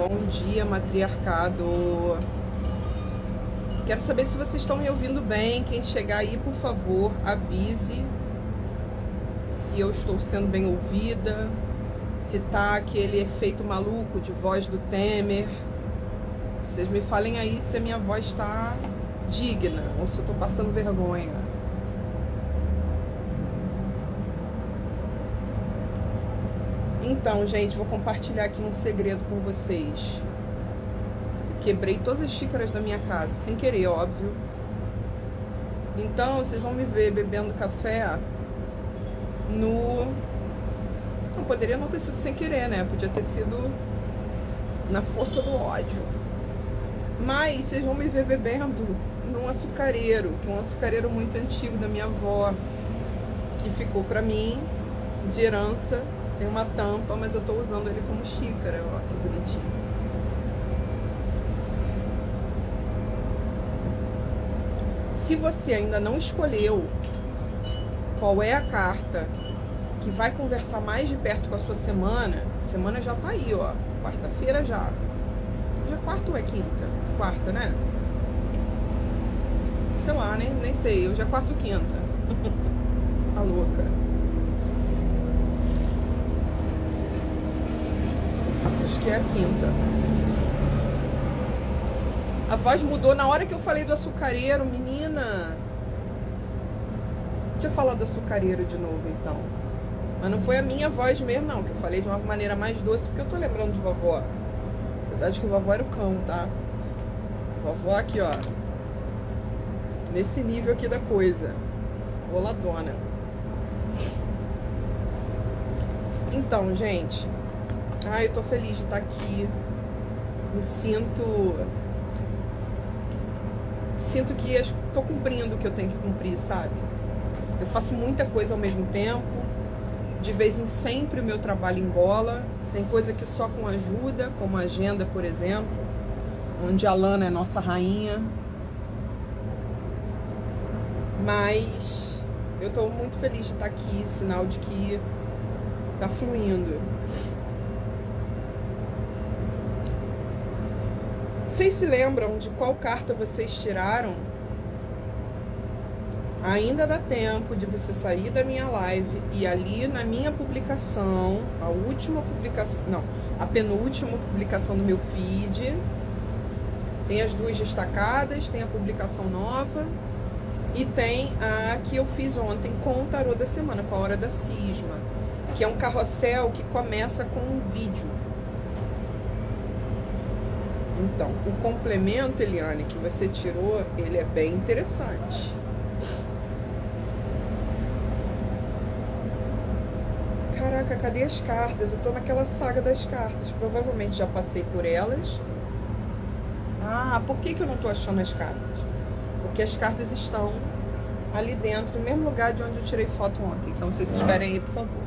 Bom dia, matriarcado. Quero saber se vocês estão me ouvindo bem. Quem chegar aí, por favor, avise se eu estou sendo bem ouvida, se tá aquele efeito maluco de voz do Temer. Vocês me falem aí se a minha voz está digna ou se eu estou passando vergonha. Então, gente, vou compartilhar aqui um segredo com vocês. Quebrei todas as xícaras da minha casa, sem querer, óbvio. Então, vocês vão me ver bebendo café no... Não, poderia não ter sido sem querer, né? Podia ter sido na força do ódio. Mas vocês vão me ver bebendo num açucareiro, que é um açucareiro muito antigo da minha avó, que ficou pra mim de herança. Tem uma tampa, mas eu tô usando ele como xícara, ó, que bonitinho. Se você ainda não escolheu qual é a carta que vai conversar mais de perto com a sua semana já tá aí, ó, quarta-feira já. Já é quarta ou é quinta? Quarta, né? Sei lá, nem sei, hoje é quarta ou quinta. Tá louca. Acho que é a quinta. A voz mudou na hora que eu falei do açucareiro, menina. Deixa eu falar do açucareiro de novo, então. Mas não foi a minha voz mesmo, não, que eu falei de uma maneira mais doce, porque eu tô lembrando de vovó. Apesar de que vovó era o cão, tá? Vovó aqui, ó. Nesse nível aqui da coisa. Boladona. Então, gente... eu tô feliz de estar aqui. Me sinto que tô cumprindo o que eu tenho que cumprir, sabe? Eu faço muita coisa ao mesmo tempo. De vez em sempre o meu trabalho embola. Tem coisa que só com ajuda, como a agenda, por exemplo, onde a Lana é nossa rainha. Mas eu tô muito feliz de estar aqui, sinal de que tá fluindo. Vocês se lembram de qual carta vocês tiraram? Ainda dá tempo de você sair da minha live e ali na minha publicação, a penúltima publicação do meu feed, tem as duas destacadas, tem a publicação nova e tem a que eu fiz ontem com o tarô da semana, com a hora da cisma, que é um carrossel que começa com um vídeo. Então, o complemento, Eliane, que você tirou, ele é bem interessante. Caraca, cadê as cartas? Eu tô naquela saga das cartas. Provavelmente já passei por elas. Por que eu não tô achando as cartas? Porque as cartas estão ali dentro, no mesmo lugar de onde eu tirei foto ontem. Então, vocês esperem aí, por favor.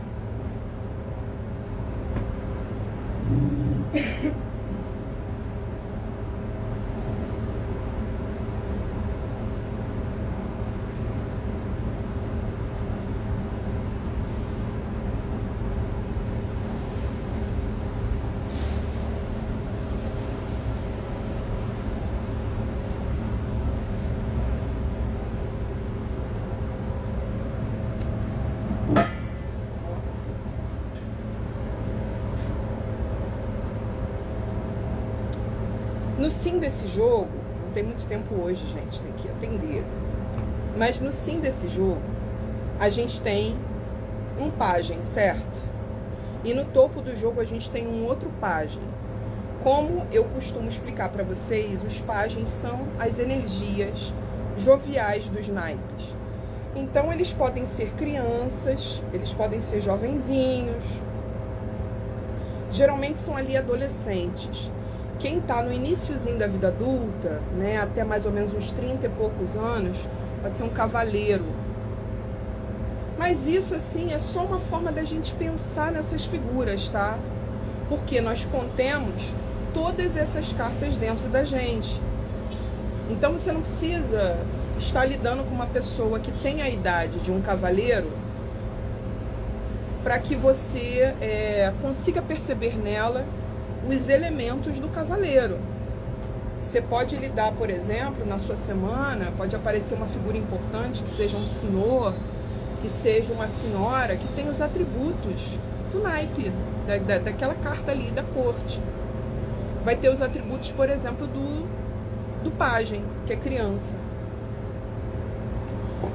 No sim desse jogo, não tem muito tempo hoje, gente, tem que atender. Mas no sim desse jogo, a gente tem um pajem, certo? E no topo do jogo a gente tem um outro pajem. Como eu costumo explicar para vocês, os pajens são as energias joviais dos naipes. Então eles podem ser crianças, eles podem ser jovenzinhos. Geralmente são ali adolescentes. Quem está no iniciozinho da vida adulta, né, até mais ou menos uns 30 e poucos anos, pode ser um cavaleiro. Mas isso, assim, é só uma forma da gente pensar nessas figuras, tá? Porque nós contemos todas essas cartas dentro da gente. Então você não precisa estar lidando com uma pessoa que tem a idade de um cavaleiro para que você consiga perceber nela os elementos do cavaleiro. Você pode lidar, por exemplo, na sua semana, pode aparecer uma figura importante, que seja um senhor, que seja uma senhora, que tem os atributos do naipe, daquela carta ali, da corte. Vai ter os atributos, por exemplo, do pajem, que é criança.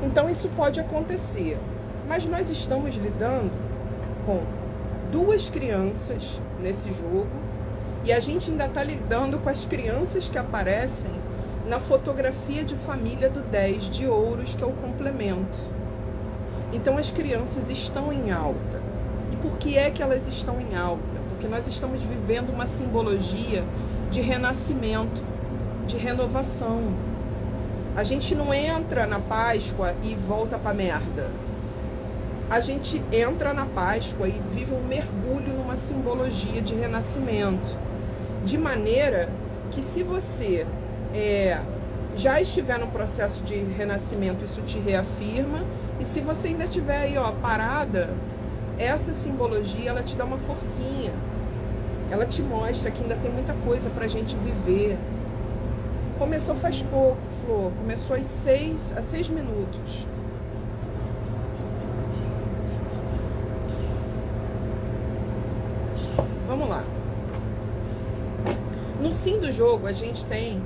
Então isso pode acontecer. Mas nós estamos lidando com 2 crianças nesse jogo, e a gente ainda está lidando com as crianças que aparecem na fotografia de família do 10 de ouros, que é o complemento. Então as crianças estão em alta. E por que é que elas estão em alta? Porque nós estamos vivendo uma simbologia de renascimento, de renovação. A gente não entra na Páscoa e volta pra merda. A gente entra na Páscoa e vive um mergulho numa simbologia de renascimento. De maneira que, se você já estiver no processo de renascimento, isso te reafirma. E se você ainda estiver aí, parada, essa simbologia, ela te dá uma forcinha. Ela te mostra que ainda tem muita coisa pra gente viver. Começou faz pouco, Flor. Começou às 6 minutos. Vamos lá. No fim do jogo, a gente tem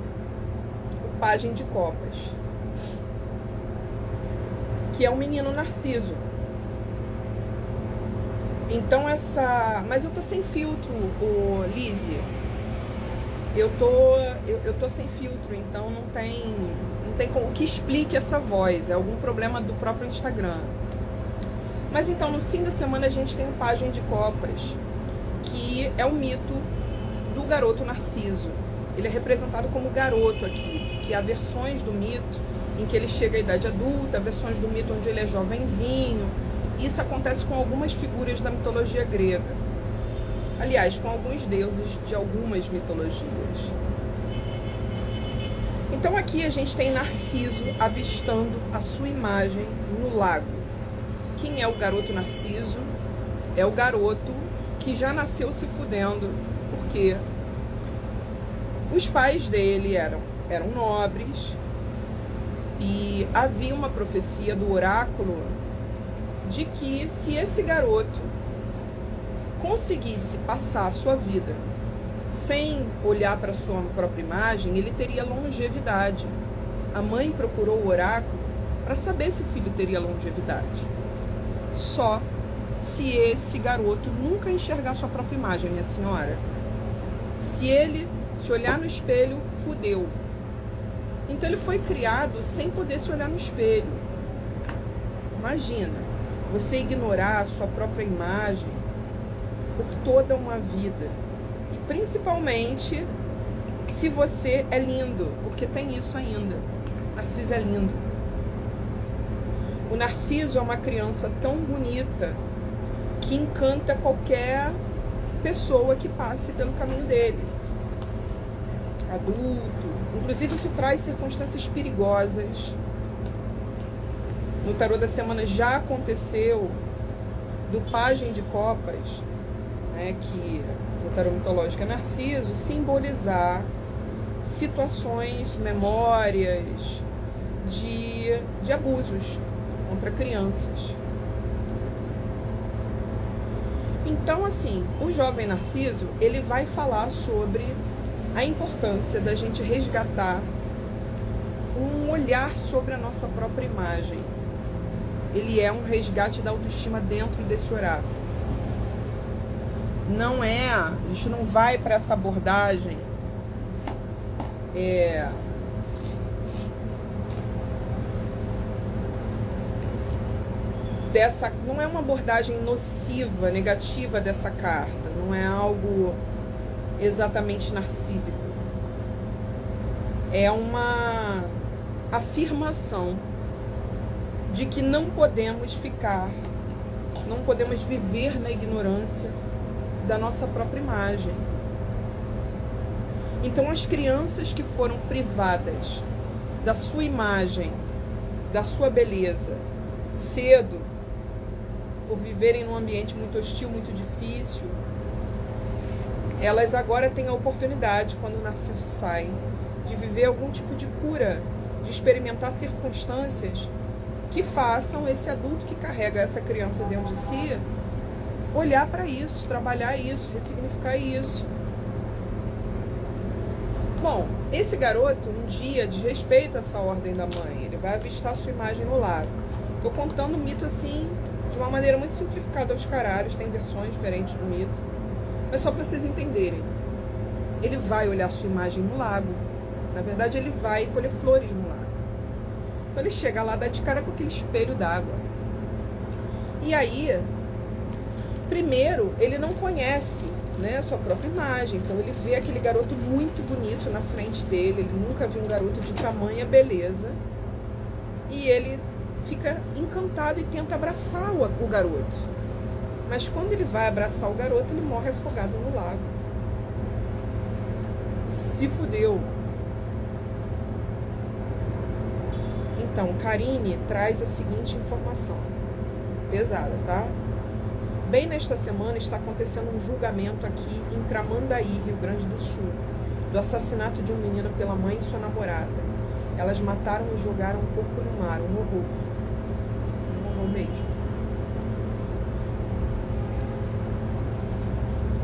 o pajem de copas, que é o menino Narciso. Então mas eu tô sem filtro, Lizzie. Eu tô sem filtro, então não tem como que explique essa voz. É algum problema do próprio Instagram. Mas então, no fim da semana, a gente tem o pajem de copas, que é o mito do garoto Narciso. Ele é representado como garoto aqui, que há versões do mito em que ele chega à idade adulta, versões do mito onde ele é jovenzinho. Isso acontece com algumas figuras da mitologia grega. Aliás, com alguns deuses de algumas mitologias. Então aqui a gente tem Narciso avistando a sua imagem no lago. Quem é o garoto Narciso? É o garoto que já nasceu se fudendo, porque os pais dele eram nobres, e havia uma profecia do oráculo de que, se esse garoto conseguisse passar a sua vida sem olhar para a sua própria imagem, ele teria longevidade. A mãe procurou o oráculo para saber se o filho teria longevidade. Só se esse garoto nunca enxergar sua própria imagem, minha senhora. Se ele se olhar no espelho, fudeu. Então ele foi criado sem poder se olhar no espelho. Imagina, você ignorar a sua própria imagem por toda uma vida. E principalmente se você é lindo, porque tem isso ainda. Narciso é lindo. O Narciso é uma criança tão bonita que encanta qualquer pessoa que passe pelo caminho dele. Adulto. Inclusive isso traz circunstâncias perigosas. No tarô da semana já aconteceu do pajem de copas, né, que no tarô mitológico é Narciso, simbolizar situações, memórias de abusos contra crianças. Então, assim, o jovem Narciso, ele vai falar sobre a importância da gente resgatar um olhar sobre a nossa própria imagem. Ele é um resgate da autoestima dentro desse oráculo. A gente não vai para essa abordagem não é uma abordagem nociva, negativa dessa carta, não é algo exatamente narcísico. É uma afirmação de que não podemos viver na ignorância da nossa própria imagem. Então, as crianças que foram privadas da sua imagem, da sua beleza, cedo, por viverem num ambiente muito hostil, muito difícil, elas agora têm a oportunidade, quando o Narciso sai, de viver algum tipo de cura, de experimentar circunstâncias que façam esse adulto que carrega essa criança dentro de si olhar para isso, trabalhar isso, ressignificar isso. Bom, esse garoto um dia desrespeita essa ordem da mãe, ele vai avistar sua imagem no lago. Tô contando o mito assim, de uma maneira muito simplificada aos caralhos, tem versões diferentes do mito, mas só para vocês entenderem. Ele vai olhar sua imagem no lago, na verdade ele vai colher flores no lago. Então ele chega lá, dá de cara com aquele espelho d'água. E aí, primeiro, ele não conhece, né, a sua própria imagem. Então ele vê aquele garoto muito bonito na frente dele. Ele nunca viu um garoto de tamanha beleza. E ele fica encantado e tenta abraçar o garoto. Mas quando ele vai abraçar o garoto, ele morre afogado no lago. Se fudeu. Então, Karine traz a seguinte informação. Pesada, tá? Bem nesta semana está acontecendo um julgamento aqui em Tramandaí, Rio Grande do Sul, do assassinato de um menino pela mãe e sua namorada. Elas mataram e jogaram o corpo no mar, um horror. Um horror mesmo.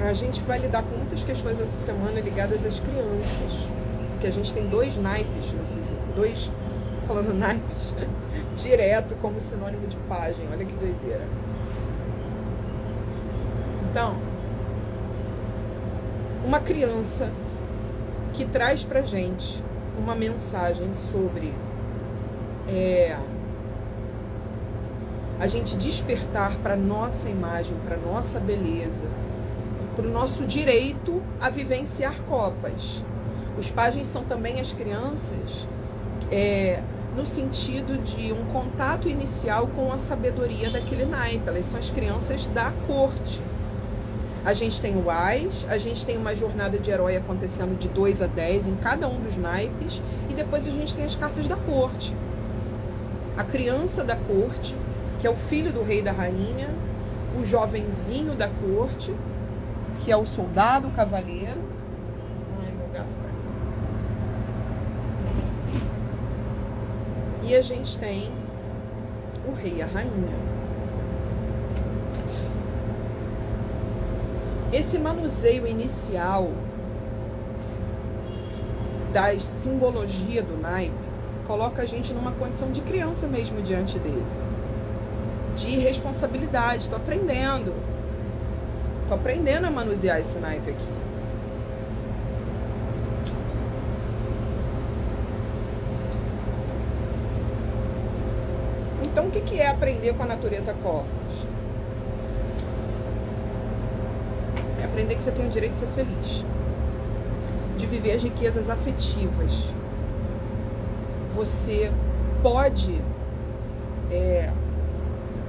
A gente vai lidar com muitas questões essa semana ligadas às crianças, porque a gente tem 2 naipes nesse jogo, falando naipes, direto como sinônimo de página, olha que doideira. Então, uma criança que traz pra gente uma mensagem sobre a gente despertar para nossa imagem, para nossa beleza, para o nosso direito a vivenciar copas. Os pajens são também as crianças no sentido de um contato inicial com a sabedoria daquele naipe. Elas são as crianças da corte. A gente tem o Ás, a gente tem uma jornada de herói acontecendo de 2 a 10 em cada um dos naipes, e depois a gente tem as cartas da corte. A criança da corte, que é o filho do rei e da rainha, o jovenzinho da corte, que é o soldado, o cavaleiro. Ai, meu gato tá aqui. E a gente tem o rei e a rainha. Esse manuseio inicial da simbologia do naipe coloca a gente numa condição de criança mesmo diante dele. De responsabilidade. Tô aprendendo a manusear esse naipe aqui. Então, o que é aprender com a natureza cosmos? É aprender que você tem o direito de ser feliz, de viver as riquezas afetivas. Você pode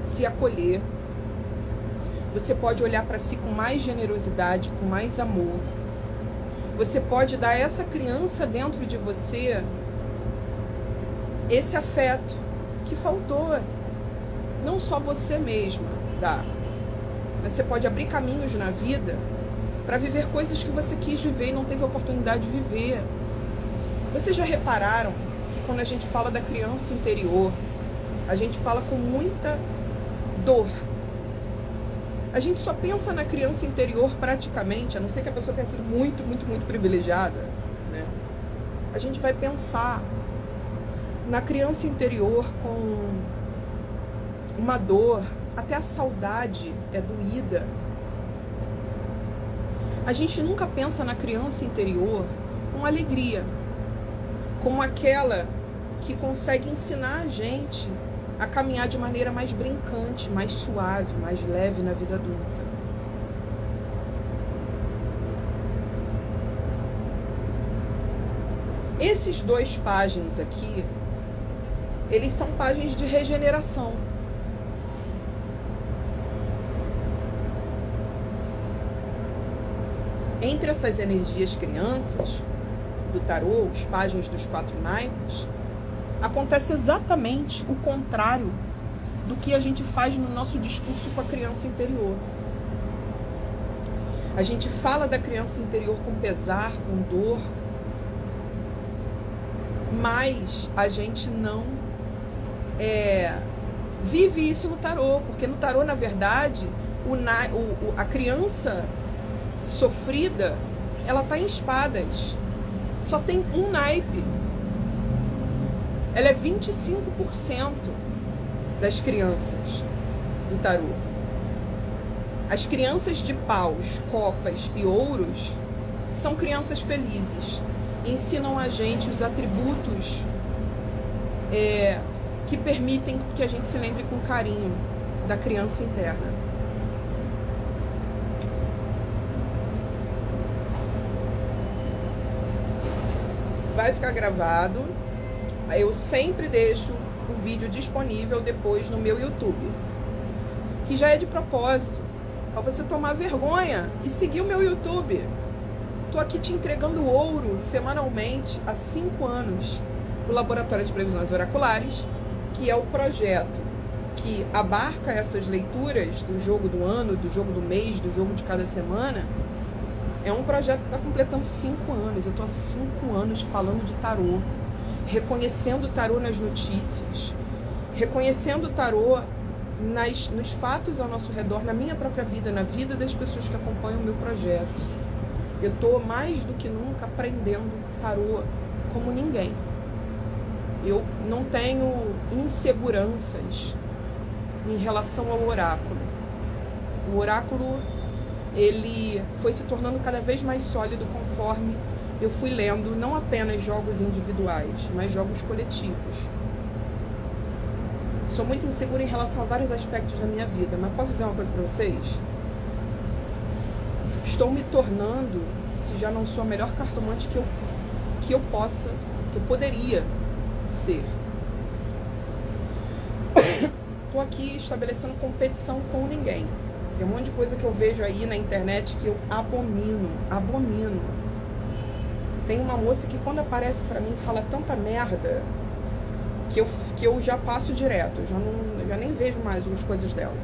se acolher. Você pode olhar para si com mais generosidade, com mais amor. Você pode dar a essa criança dentro de você esse afeto que faltou. Não só você mesma dá. Você pode abrir caminhos na vida para viver coisas que você quis viver e não teve a oportunidade de viver. Vocês já repararam que quando a gente fala da criança interior, a gente fala com muita dor. A gente só pensa na criança interior praticamente, a não ser que a pessoa tenha sido muito, muito, muito privilegiada, né? A gente vai pensar na criança interior com uma dor, até a saudade é doída. A gente nunca pensa na criança interior com alegria, como aquela que consegue ensinar a gente a caminhar de maneira mais brincante, mais suave, mais leve na vida adulta. Esses 2 pajens aqui, eles são pajens de regeneração. Entre essas energias crianças do tarô, os pajens dos 4 naipes, acontece exatamente o contrário do que a gente faz no nosso discurso com a criança interior. A gente fala da criança interior com pesar, com dor, mas a gente não vive isso no tarô, porque no tarô, na verdade, a criança sofrida, ela tá em espadas, só tem um naipe, ela é 25% das crianças do tarô. As crianças de paus, copas e ouros são crianças felizes, ensinam a gente os atributos que permitem que a gente se lembre com carinho da criança interna. Vai ficar gravado. Eu sempre deixo o vídeo disponível depois no meu YouTube, que já é de propósito, para você tomar vergonha e seguir o meu YouTube. Tô aqui te entregando ouro semanalmente há 5 anos no Laboratório de Previsões Oraculares, que é o projeto que abarca essas leituras do jogo do ano, do jogo do mês, do jogo de cada semana. É um projeto que está completando 5 anos. Eu tô há 5 anos falando de tarô, reconhecendo o tarô nas notícias, reconhecendo o tarô nos fatos ao nosso redor, na minha própria vida, na vida das pessoas que acompanham o meu projeto. Eu tô mais do que nunca aprendendo tarô como ninguém. Eu não tenho inseguranças em relação ao oráculo. O oráculo, ele foi se tornando cada vez mais sólido conforme eu fui lendo não apenas jogos individuais, mas jogos coletivos. Sou muito insegura em relação a vários aspectos da minha vida, mas posso dizer uma coisa para vocês? Estou me tornando, se já não sou a melhor cartomante que eu poderia ser. Estou aqui estabelecendo competição com ninguém. Tem um monte de coisa que eu vejo aí na internet que eu abomino. Tem uma moça que quando aparece pra mim fala tanta merda que eu já passo direto, eu já nem vejo mais as coisas dela.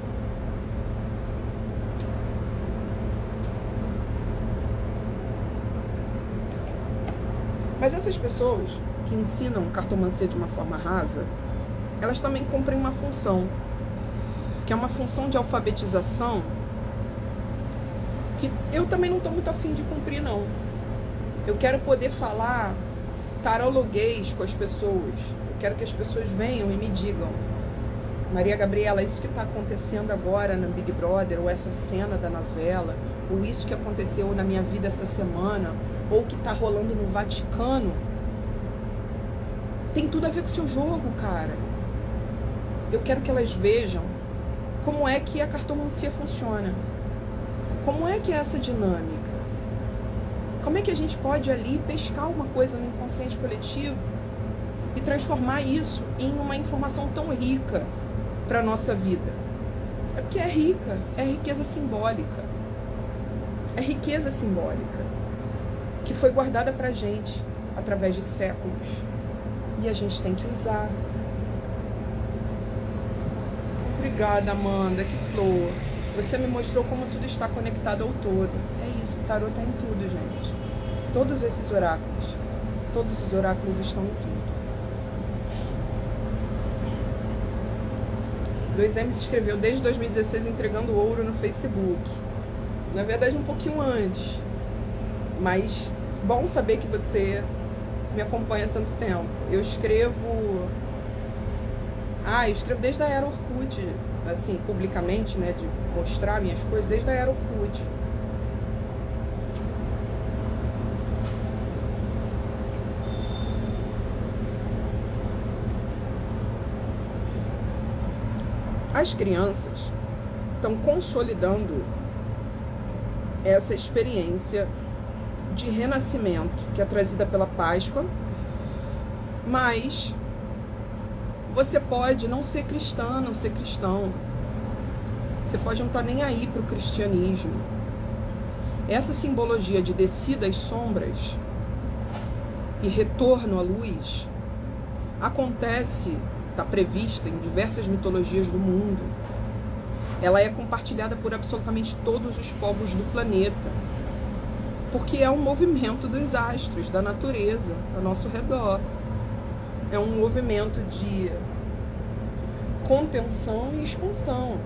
Mas essas pessoas que ensinam cartomancia de uma forma rasa, elas também cumprem uma função, que é uma função de alfabetização, que eu também não estou muito afim de cumprir, não. Eu quero poder falar tarologuês com as pessoas. Eu quero que as pessoas venham e me digam: Maria Gabriela, isso que está acontecendo agora no Big Brother, ou essa cena da novela, ou isso que aconteceu na minha vida essa semana, ou que está rolando no Vaticano, tem tudo a ver com o seu jogo, cara. Eu quero que elas vejam como é que a cartomancia funciona. Como é que é essa dinâmica? Como é que a gente pode ali pescar uma coisa no inconsciente coletivo e transformar isso em uma informação tão rica para a nossa vida? É porque é rica, é riqueza simbólica. É riqueza simbólica que foi guardada pra gente através de séculos. E a gente tem que usar. Obrigada, Amanda, que flor. Você me mostrou como tudo está conectado ao todo. É isso, o tarô está em tudo, gente. Todos esses oráculos, todos os oráculos estão em tudo. 2M escreveu desde 2016 entregando ouro no Facebook. Na verdade, um pouquinho antes. Mas bom saber que você me acompanha há tanto tempo. Eu escrevo desde a era Orkut, assim, publicamente, né, de mostrar minhas coisas, desde a era Orkut. As crianças estão consolidando essa experiência de renascimento que é trazida pela Páscoa, mas você pode não ser cristã, não ser cristão. Você pode não estar nem aí para o cristianismo. Essa simbologia de descida às sombras e retorno à luz acontece, está prevista em diversas mitologias do mundo. ela é compartilhada por absolutamente todos os povos do planeta, porque é um movimento dos astros, da natureza ao nosso redor. É um movimento de contenção e expansão,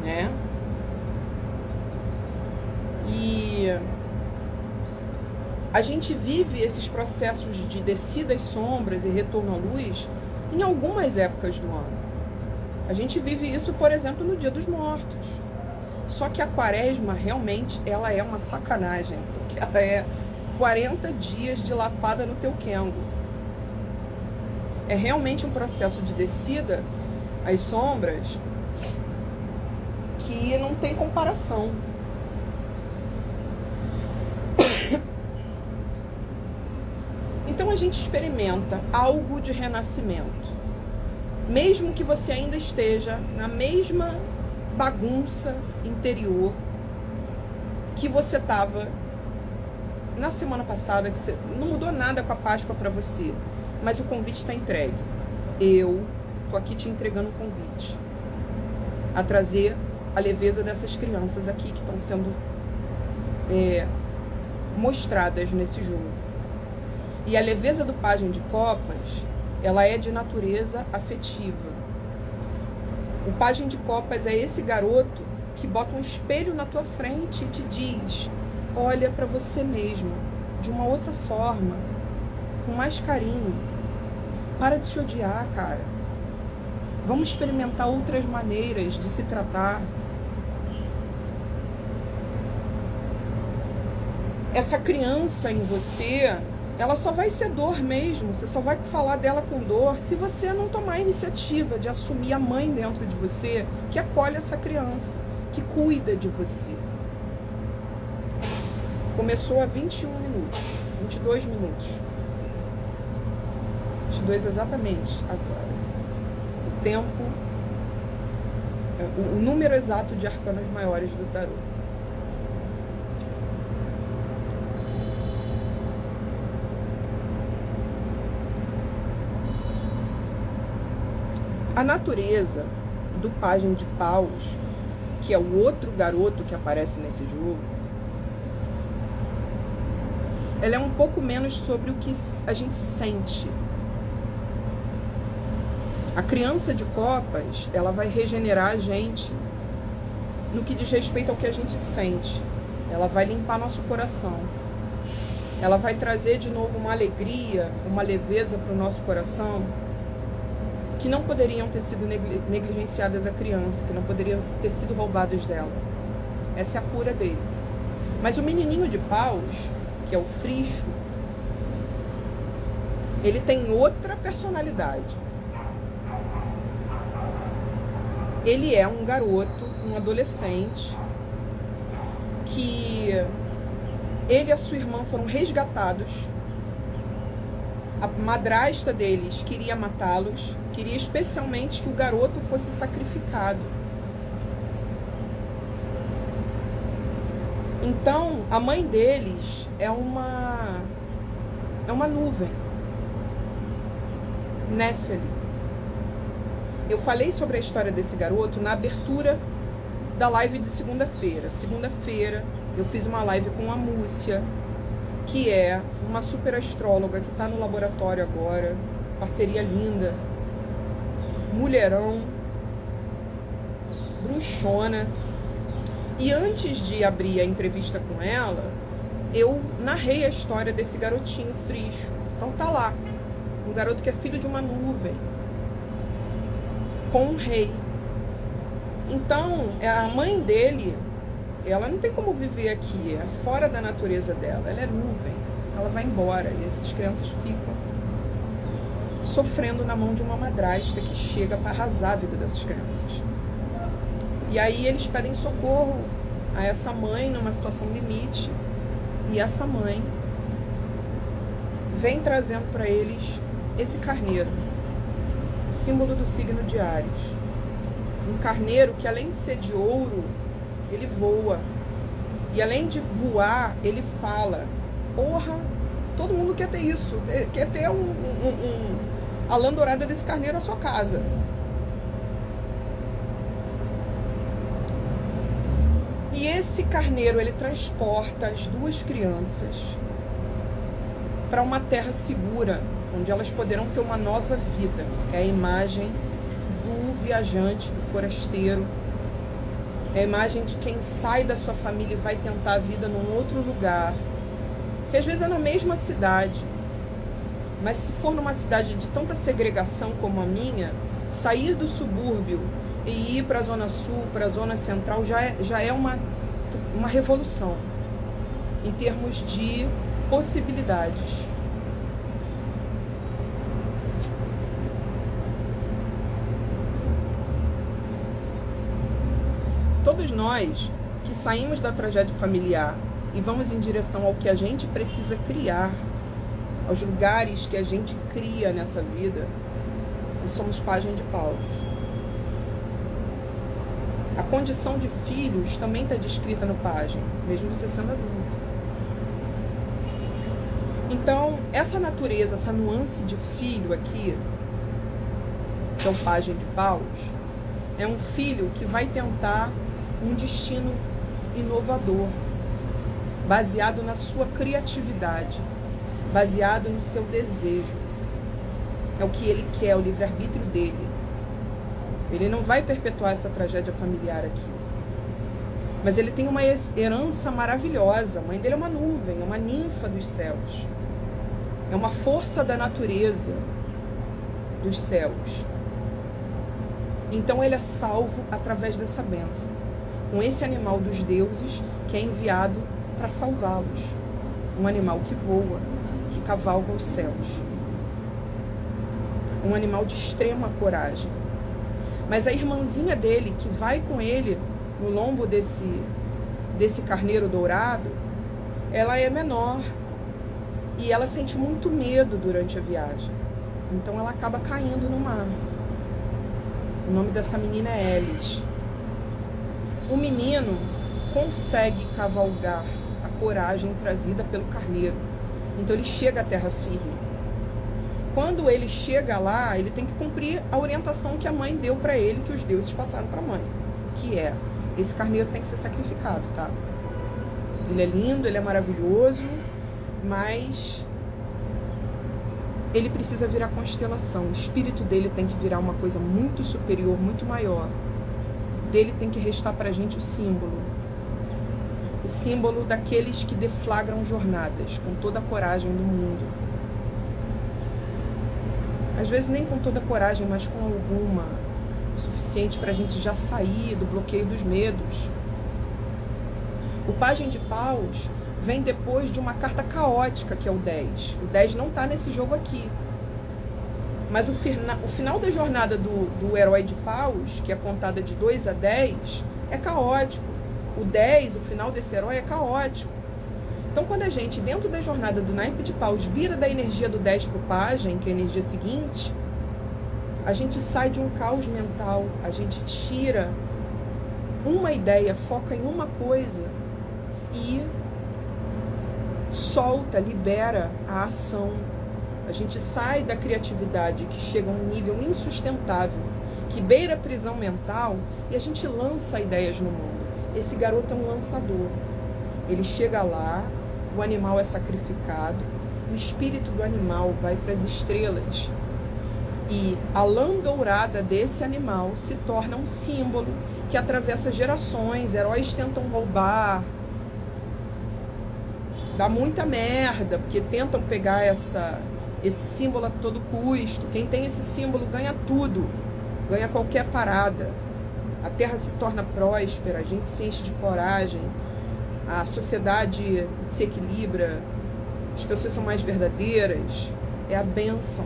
né? E a gente vive esses processos de descida às sombras e retorno à luz em algumas épocas do ano. A gente vive isso, por exemplo, no Dia dos Mortos. Só que a quaresma, realmente, ela é uma sacanagem, porque ela é 40 dias de lapada no teu quengo. É realmente um processo de descida às sombras que não tem comparação. Então a gente experimenta algo de renascimento. Mesmo que você ainda esteja na mesma bagunça interior que você estava na semana passada, que não mudou nada com a Páscoa para você, mas o convite está entregue. Eu tô aqui te entregando um convite a trazer a leveza dessas crianças aqui que estão sendo mostradas nesse jogo. E a leveza do Pajem de Copas, ela é de natureza afetiva. O Pajem de Copas é esse garoto que bota um espelho na tua frente e te diz: olha para você mesmo de uma outra forma, com mais carinho. Para de se odiar, cara. Vamos experimentar outras maneiras de se tratar. Essa criança em você, ela só vai ser dor mesmo, você só vai falar dela com dor se você não tomar a iniciativa de assumir a mãe dentro de você que acolhe essa criança, que cuida de você. Começou há 21 minutos, 22 minutos. 22 exatamente agora. O tempo, o número exato de arcanos maiores do tarô. A natureza do Pajem de Paus, que é o outro garoto que aparece nesse jogo, ela é um pouco menos sobre o que a gente sente. A criança de copas, ela vai regenerar a gente no que diz respeito ao que a gente sente. Ela vai limpar nosso coração. Ela vai trazer de novo uma alegria, uma leveza para o nosso coração, que não poderiam ter sido negligenciadas a criança, que não poderiam ter sido roubadas dela. Essa é a cura dele. Mas o menininho de paus, que é o Fricho, ele tem outra personalidade. Ele é um garoto, um adolescente, que ele e a sua irmã foram resgatados. A madrasta deles queria matá-los, queria especialmente que o garoto fosse sacrificado. Então, a mãe deles é uma nuvem, Néfeli. Eu falei sobre a história desse garoto na abertura da live de segunda-feira. Segunda-feira eu fiz uma live com a Múcia, que é uma super astróloga que está no laboratório agora, parceria linda, mulherão, bruxona. E antes de abrir a entrevista com ela, eu narrei a história desse garotinho Fricho. Então tá lá, um garoto que é filho de uma nuvem, com um rei. Então, a mãe dele, ela não tem como viver aqui, é fora da natureza dela, ela é nuvem, ela vai embora e essas crianças ficam sofrendo na mão de uma madrasta que chega para arrasar a vida dessas crianças. E aí eles pedem socorro a essa mãe numa situação limite, e essa mãe vem trazendo para eles esse carneiro, o símbolo do signo de Áries. Um carneiro que, além de ser de ouro, ele voa. E além de voar, ele fala. Porra, todo mundo quer ter isso. Quer ter a lã dourada desse carneiro na sua casa. E esse carneiro, ele transporta as duas crianças para uma terra segura, onde elas poderão ter uma nova vida. É a imagem do viajante, do forasteiro. É a imagem de quem sai da sua família e vai tentar a vida num outro lugar, que às vezes é na mesma cidade. Mas se for numa cidade de tanta segregação como a minha, sair do subúrbio e ir para a Zona Sul, para a Zona Central, já é uma revolução em termos de possibilidades. Todos nós que saímos da tragédia familiar e vamos em direção ao que a gente precisa criar, aos lugares que a gente cria nessa vida, nós somos página de paus. A condição de filhos também está descrita no pajem, mesmo você sendo adulto. Então, essa natureza, essa nuance de filho aqui, que é o pajem de paus, é um filho que vai tentar um destino inovador, baseado na sua criatividade, baseado no seu desejo. É o que ele quer, o livre-arbítrio dele. Ele não vai perpetuar essa tragédia familiar aqui. Mas ele tem uma herança maravilhosa. A mãe dele é uma nuvem, é uma ninfa dos céus. É uma força da natureza dos céus. Então ele é salvo através dessa bênção, com esse animal dos deuses que é enviado para salvá-los. Um animal que voa, que cavalga os céus. Um animal de extrema coragem. Mas a irmãzinha dele, que vai com ele no lombo desse carneiro dourado, ela é menor. E ela sente muito medo durante a viagem. Então ela acaba caindo no mar. O nome dessa menina é Elis. O menino consegue cavalgar a coragem trazida pelo carneiro. Então ele chega à terra firme. Quando ele chega lá, ele tem que cumprir a orientação que a mãe deu para ele, que os deuses passaram para a mãe. Que é, esse carneiro tem que ser sacrificado, tá? Ele é lindo, ele é maravilhoso, mas ele precisa virar constelação. O espírito dele tem que virar uma coisa muito superior, muito maior. Dele tem que restar pra gente o símbolo. O símbolo daqueles que deflagram jornadas com toda a coragem do mundo. Às vezes nem com toda a coragem, mas com alguma. O suficiente pra gente já sair do bloqueio dos medos. O pajem de paus vem depois de uma carta caótica, que é o 10. O 10 não está nesse jogo aqui. Mas o final da jornada do herói de paus, que é contada de 2 a 10, é caótico. O 10, o final desse herói, é caótico. Então, quando a gente, dentro da jornada do naipe de paus, vira da energia do 10 para o pajem, que é a energia seguinte, a gente sai de um caos mental, a gente tira uma ideia, foca em uma coisa e solta, libera a ação. A gente sai da criatividade que chega a um nível insustentável, que beira a prisão mental, e a gente lança ideias no mundo. Esse garoto é um lançador. Ele chega lá, o animal é sacrificado, o espírito do animal vai para as estrelas e a lã dourada desse animal se torna um símbolo que atravessa gerações. Heróis tentam roubar, dá muita merda, porque tentam pegar esse símbolo a todo custo. Quem tem esse símbolo ganha tudo, ganha qualquer parada. A terra se torna próspera, a gente se enche de coragem, a sociedade se equilibra, as pessoas são mais verdadeiras. É a bênção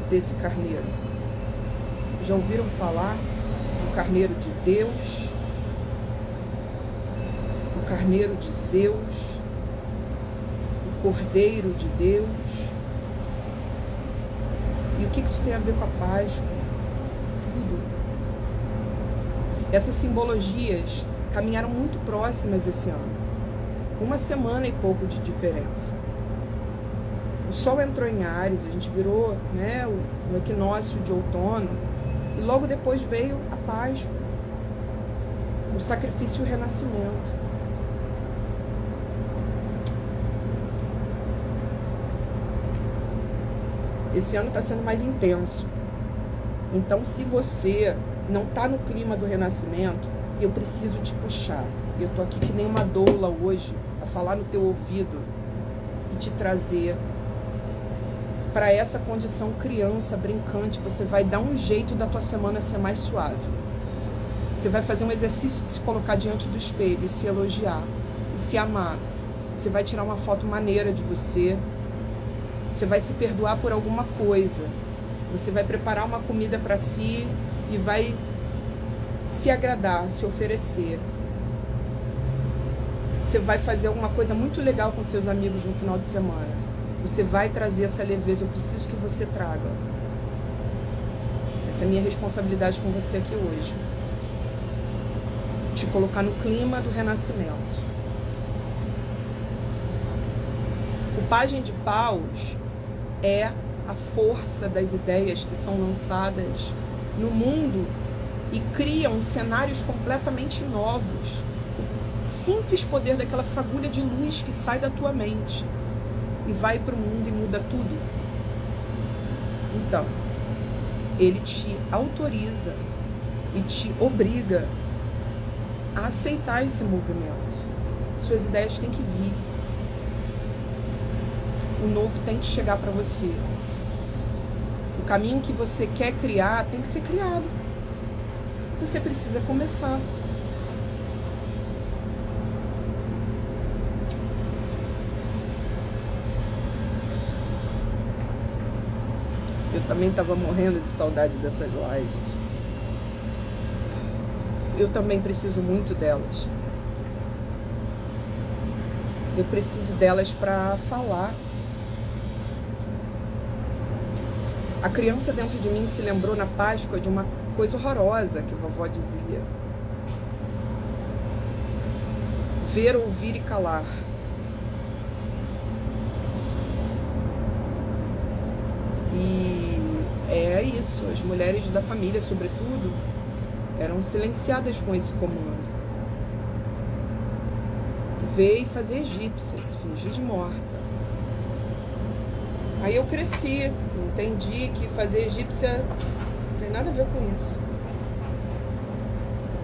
desse carneiro. Já ouviram falar do carneiro de Deus, o carneiro de Zeus, o cordeiro de Deus? E o que isso tem a ver com a Páscoa? Tudo. Essas simbologias caminharam muito próximas esse ano, uma semana e pouco de diferença. O Sol entrou em Áries, a gente virou, né, o equinócio de outono, e logo depois veio a Páscoa. O o sacrifício e o renascimento. Esse ano está sendo mais intenso. Então, se você não está no clima do renascimento, eu preciso te puxar. Eu tô aqui que nem uma doula hoje, a falar no teu ouvido e te trazer para essa condição criança, brincante. Você vai dar um jeito da tua semana ser mais suave. Você vai fazer um exercício de se colocar diante do espelho e se elogiar e se amar. Você vai tirar uma foto maneira de você. Você vai se perdoar por alguma coisa. Você vai preparar uma comida para si e vai se agradar, se oferecer. Você vai fazer alguma coisa muito legal com seus amigos no final de semana. Você vai trazer essa leveza. Eu preciso que você traga. Essa é a minha responsabilidade com você aqui hoje. Te colocar no clima do renascimento. O Pajem de Paus é a força das ideias que são lançadas no mundo e criam cenários completamente novos. Simples poder daquela fagulha de luz que sai da tua mente e vai para o mundo e muda tudo. Então, ele te autoriza e te obriga a aceitar esse movimento. Suas ideias têm que vir. O novo tem que chegar para você. O caminho que você quer criar tem que ser criado. Você precisa começar. Eu também estava morrendo de saudade dessas lives. Eu também preciso muito delas. Eu preciso delas para falar. A criança dentro de mim se lembrou na Páscoa de uma coisa horrorosa que a vovó dizia. Ver, ouvir e calar. E é isso, as mulheres da família, sobretudo, eram silenciadas com esse comando. Ver e fazer egípcias, fingir de morta. Aí eu cresci, entendi que fazer egípcia não tem nada a ver com isso.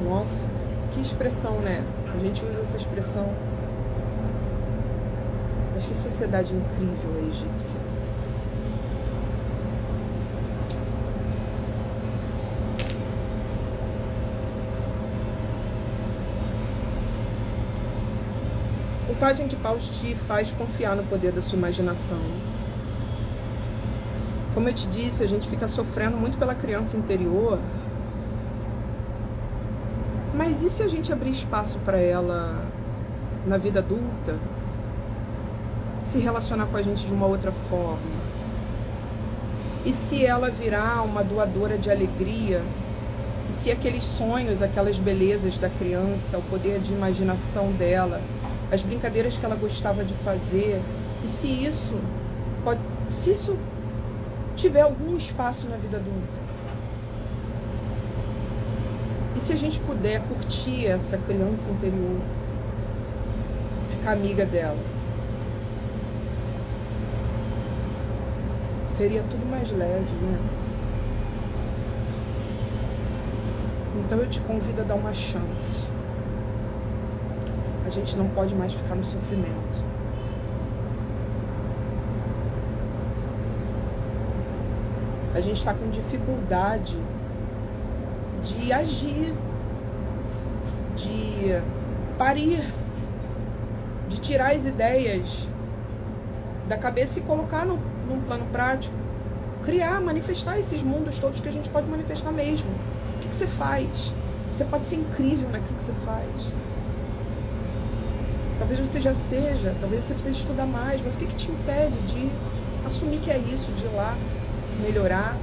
Nossa, que expressão, né? A gente usa essa expressão. Mas que sociedade incrível a egípcia. O Pajem de Paus te faz confiar no poder da sua imaginação. Como eu te disse, a gente fica sofrendo muito pela criança interior. Mas e se a gente abrir espaço para ela na vida adulta? Se relacionar com a gente de uma outra forma? E se ela virar uma doadora de alegria? E se aqueles sonhos, aquelas belezas da criança, o poder de imaginação dela, as brincadeiras que ela gostava de fazer, e se isso tiver algum espaço na vida adulta? E se a gente puder curtir essa criança interior, ficar amiga dela? Seria tudo mais leve, né? Então eu te convido a dar uma chance. A gente não pode mais ficar no sofrimento. A gente está com dificuldade de agir, de parir, de tirar as ideias da cabeça e colocar num plano prático. Criar, manifestar esses mundos todos que a gente pode manifestar mesmo. O que você faz? Você pode ser incrível naquilo que você faz. Talvez você já seja, talvez você precise estudar mais, mas o que te impede de assumir que é isso, de ir lá, melhorar,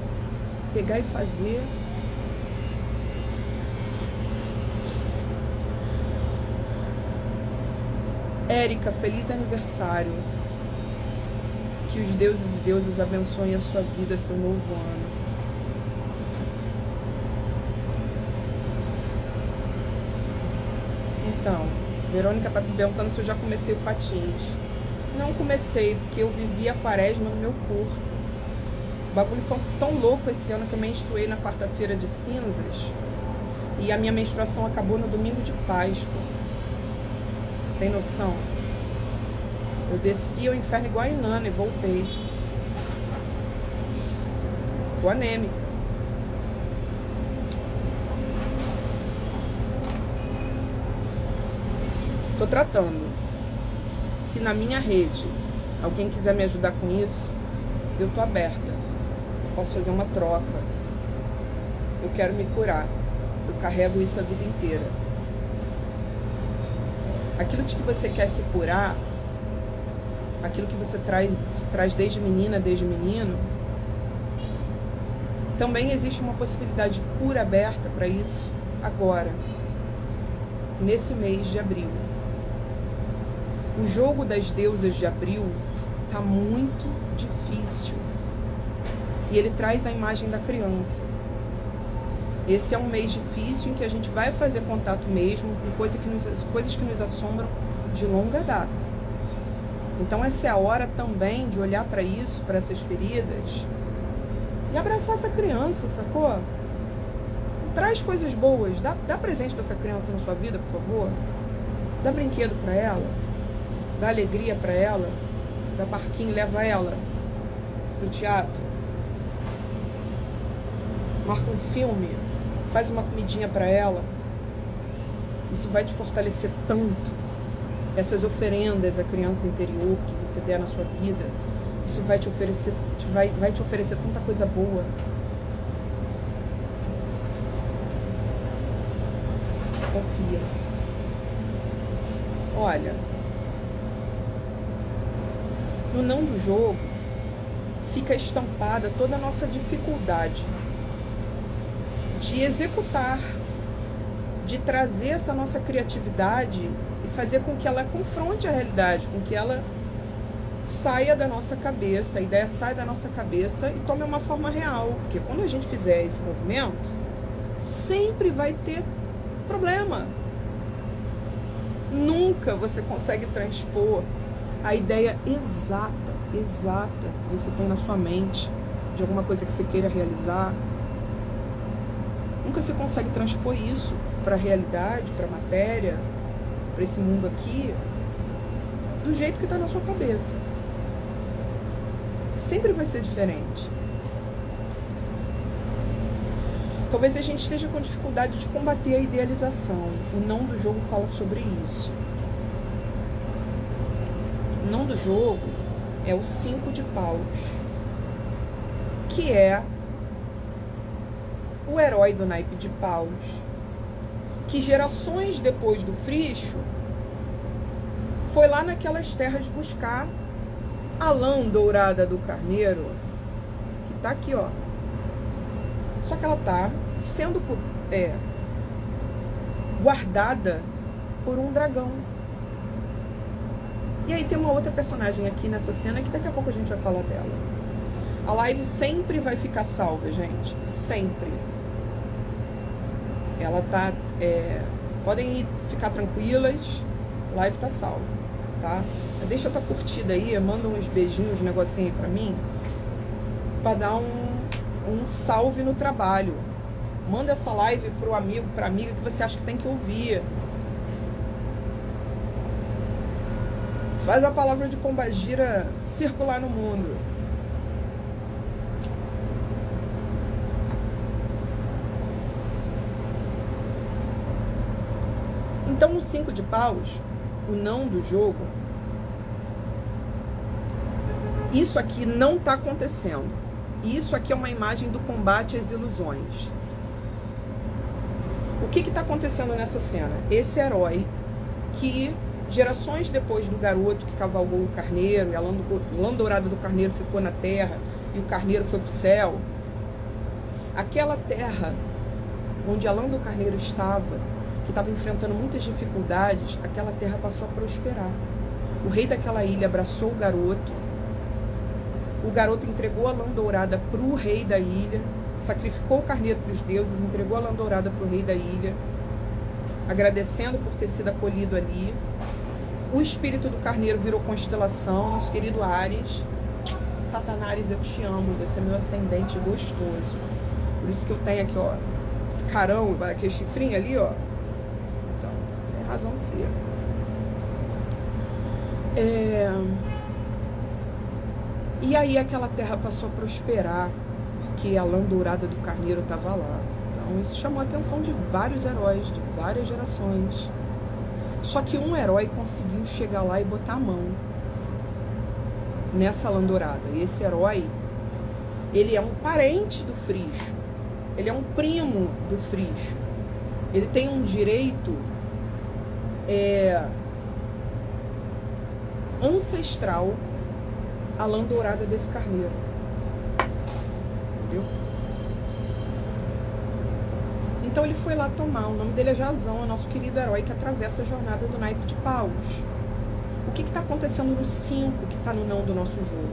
pegar e fazer? Érica, feliz aniversário. Que os deuses e deusas abençoem a sua vida, seu novo ano. Então, Verônica está me perguntando se eu já comecei o patins. Não comecei, porque eu vivi a quaresma no meu corpo. O bagulho foi tão louco esse ano que eu menstruei na quarta-feira de cinzas e a minha menstruação acabou no domingo de Páscoa. Tem noção? Eu desci ao inferno igual a Inanna e voltei. Tô anêmica. Tô tratando. Se na minha rede alguém quiser me ajudar com isso, eu tô aberta. Posso fazer uma troca. Eu quero me curar. Eu carrego isso a vida inteira. Aquilo de que você quer se curar, aquilo que você traz desde menina, desde menino, também existe uma possibilidade de cura aberta para isso agora, nesse mês de abril. O jogo das deusas de abril tá muito difícil. E ele traz a imagem da criança. Esse é um mês difícil em que a gente vai fazer contato mesmo com coisas que nos assombram de longa data. Então essa é a hora também de olhar para isso, para essas feridas, e abraçar essa criança, sacou? Traz coisas boas, dá presente para essa criança na sua vida, por favor. Dá brinquedo para ela, dá alegria para ela, dá parquinho, leva ela pro teatro. Marca um filme, faz uma comidinha para ela. Isso vai te fortalecer tanto. Essas oferendas à criança interior que você der na sua vida, isso vai te oferecer, vai te oferecer tanta coisa boa. Confia. Olha, no não do jogo fica estampada toda a nossa dificuldade de executar, de trazer essa nossa criatividade e fazer com que ela confronte a realidade, com que ela saia da nossa cabeça, a ideia saia da nossa cabeça e tome uma forma real. Porque quando a gente fizer esse movimento, sempre vai ter problema. Nunca você consegue transpor a ideia exata que você tem na sua mente de alguma coisa que você queira realizar. Nunca você consegue transpor isso para a realidade, para a matéria, para esse mundo aqui, do jeito que está na sua cabeça. Sempre vai ser diferente. Talvez a gente esteja com dificuldade de combater a idealização. O não do jogo fala sobre isso. O não do jogo é o 5 de paus, que é o herói do naipe de paus, que gerações depois do Fricho foi lá naquelas terras buscar a lã dourada do carneiro, que tá aqui, ó. Só que ela tá sendo guardada por um dragão. E aí tem uma outra personagem aqui nessa cena que daqui a pouco a gente vai falar dela. A live sempre vai ficar salva, gente. Sempre. Ela tá... podem ficar tranquilas. A live tá salva, tá? Deixa a tua curtida aí, manda uns beijinhos, um negocinho aí pra mim, pra dar um salve no trabalho. Manda essa live pro amigo, pra amiga que você acha que tem que ouvir. Faz a palavra de Pombagira circular no mundo. Então, o 5 de paus, o não do jogo, isso aqui não está acontecendo. Isso aqui é uma imagem do combate às ilusões. O que está acontecendo nessa cena? Esse herói que, gerações depois do garoto que cavalgou o carneiro, e a lã dourada do carneiro ficou na terra, e o carneiro foi para o céu, aquela terra onde a lã do carneiro estava, que estava enfrentando muitas dificuldades, aquela terra passou a prosperar. O rei daquela ilha abraçou o garoto entregou a lã dourada para o rei da ilha, sacrificou o carneiro para os deuses, entregou a lã dourada para o rei da ilha. agradecendo por ter sido acolhido ali. O espírito do carneiro virou constelação, nosso querido Áries. Satanás, eu te amo, você é meu ascendente gostoso. Por isso que eu tenho aqui, ó, esse carão, aquele chifrinho ali, ó. Então, tem razão de ser. E aí aquela terra passou a prosperar, porque a lã dourada do carneiro estava lá. Então isso chamou a atenção de vários heróis, de várias gerações. Só que um herói conseguiu chegar lá e botar a mão nessa lã dourada. E esse herói, ele é um parente do Freixo. Ele é um primo do Freixo. Ele tem um direito ancestral à lã dourada desse carneiro. Entendeu? Então ele foi lá tomar. O nome dele é Jazão, é o nosso querido herói que atravessa a jornada do naipe de paus. O que está acontecendo no 5, que está no não do nosso jogo?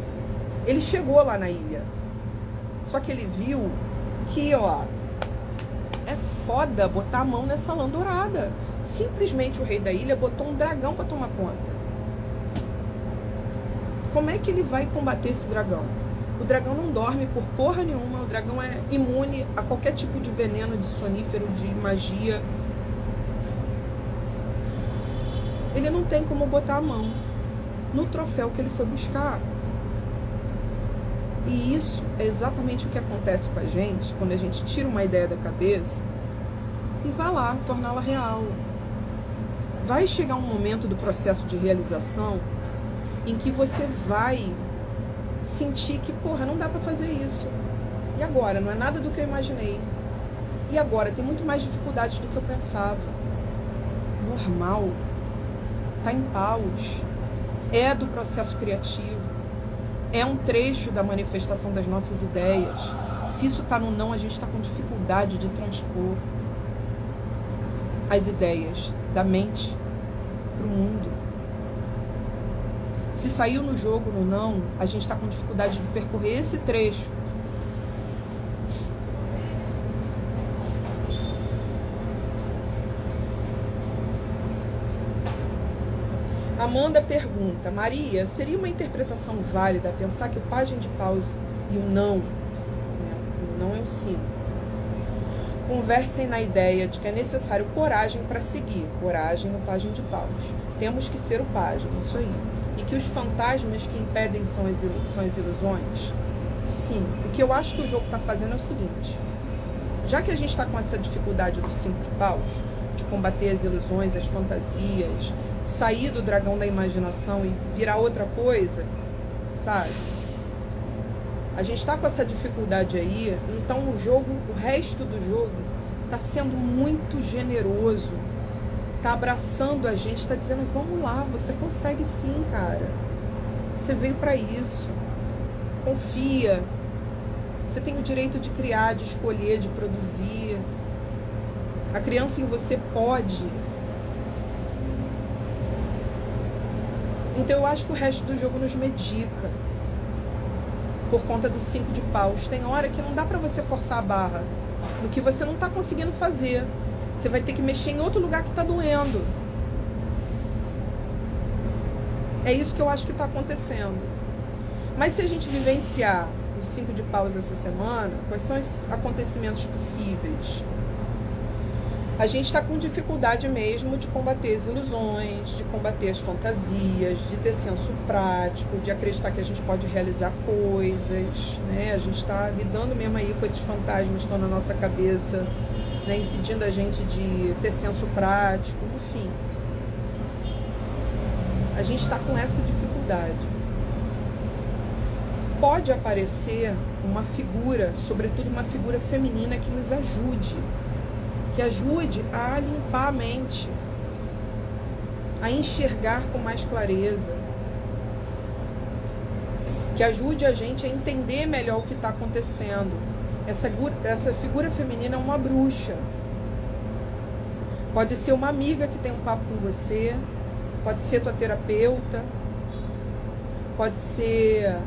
Ele chegou lá na ilha. Só que ele viu que, ó, é foda botar a mão nessa lã dourada. Simplesmente o rei da ilha botou um dragão para tomar conta. Como é que ele vai combater esse dragão? O dragão não dorme por porra nenhuma. O dragão é imune a qualquer tipo de veneno, de sonífero, de magia. Ele não tem como botar a mão no troféu que ele foi buscar. E isso é exatamente o que acontece com a gente quando a gente tira uma ideia da cabeça e vai lá torná-la real. Vai chegar um momento do processo de realização em que você vai sentir que, porra, não dá pra fazer isso. E agora? Não é nada do que eu imaginei. E agora? Tem muito mais dificuldades do que eu pensava. Normal. Tá em paus. É do processo criativo. É um trecho da manifestação das nossas ideias. Se isso tá no não, a gente tá com dificuldade de transpor as ideias da mente pro mundo. Se saiu no jogo no não, a gente está com dificuldade de percorrer esse trecho. Amanda pergunta: Maria, seria uma interpretação válida pensar que o pajem de paus e o não, né, o não é o sim, conversem na ideia de que é necessário coragem para seguir, coragem no pajem de paus. Temos que ser o pajem, isso aí. E que os fantasmas que impedem são as ilusões? Sim. O que eu acho que o jogo está fazendo é o seguinte: já que a gente está com essa dificuldade do 5 de paus, de combater as ilusões, as fantasias, sair do dragão da imaginação e virar outra coisa, sabe? A gente está com essa dificuldade aí, então o resto do jogo está sendo muito generoso. Tá abraçando a gente, tá dizendo, vamos lá, você consegue sim, cara. Você veio para isso. Confia. Você tem o direito de criar, de escolher, de produzir. A criança em você pode. Então eu acho que o resto do jogo nos medica. Por conta do 5 de paus. Tem hora que não dá para você forçar a barra no que você não tá conseguindo fazer. Você vai ter que mexer em outro lugar que está doendo. É isso que eu acho que está acontecendo. Mas se a gente vivenciar os 5 de paus essa semana, quais são os acontecimentos possíveis? A gente está com dificuldade mesmo de combater as ilusões, de combater as fantasias, de ter senso prático, de acreditar que a gente pode realizar coisas, né? A gente está lidando mesmo aí com esses fantasmas que estão na nossa cabeça, né, impedindo a gente de ter senso prático, enfim. A gente está com essa dificuldade. Pode aparecer uma figura, sobretudo uma figura feminina que nos ajude, que ajude a limpar a mente, a enxergar com mais clareza, que ajude a gente a entender melhor o que está acontecendo. Essa figura feminina é uma bruxa. Pode ser uma amiga que tem um papo com você, pode ser tua terapeuta, pode ser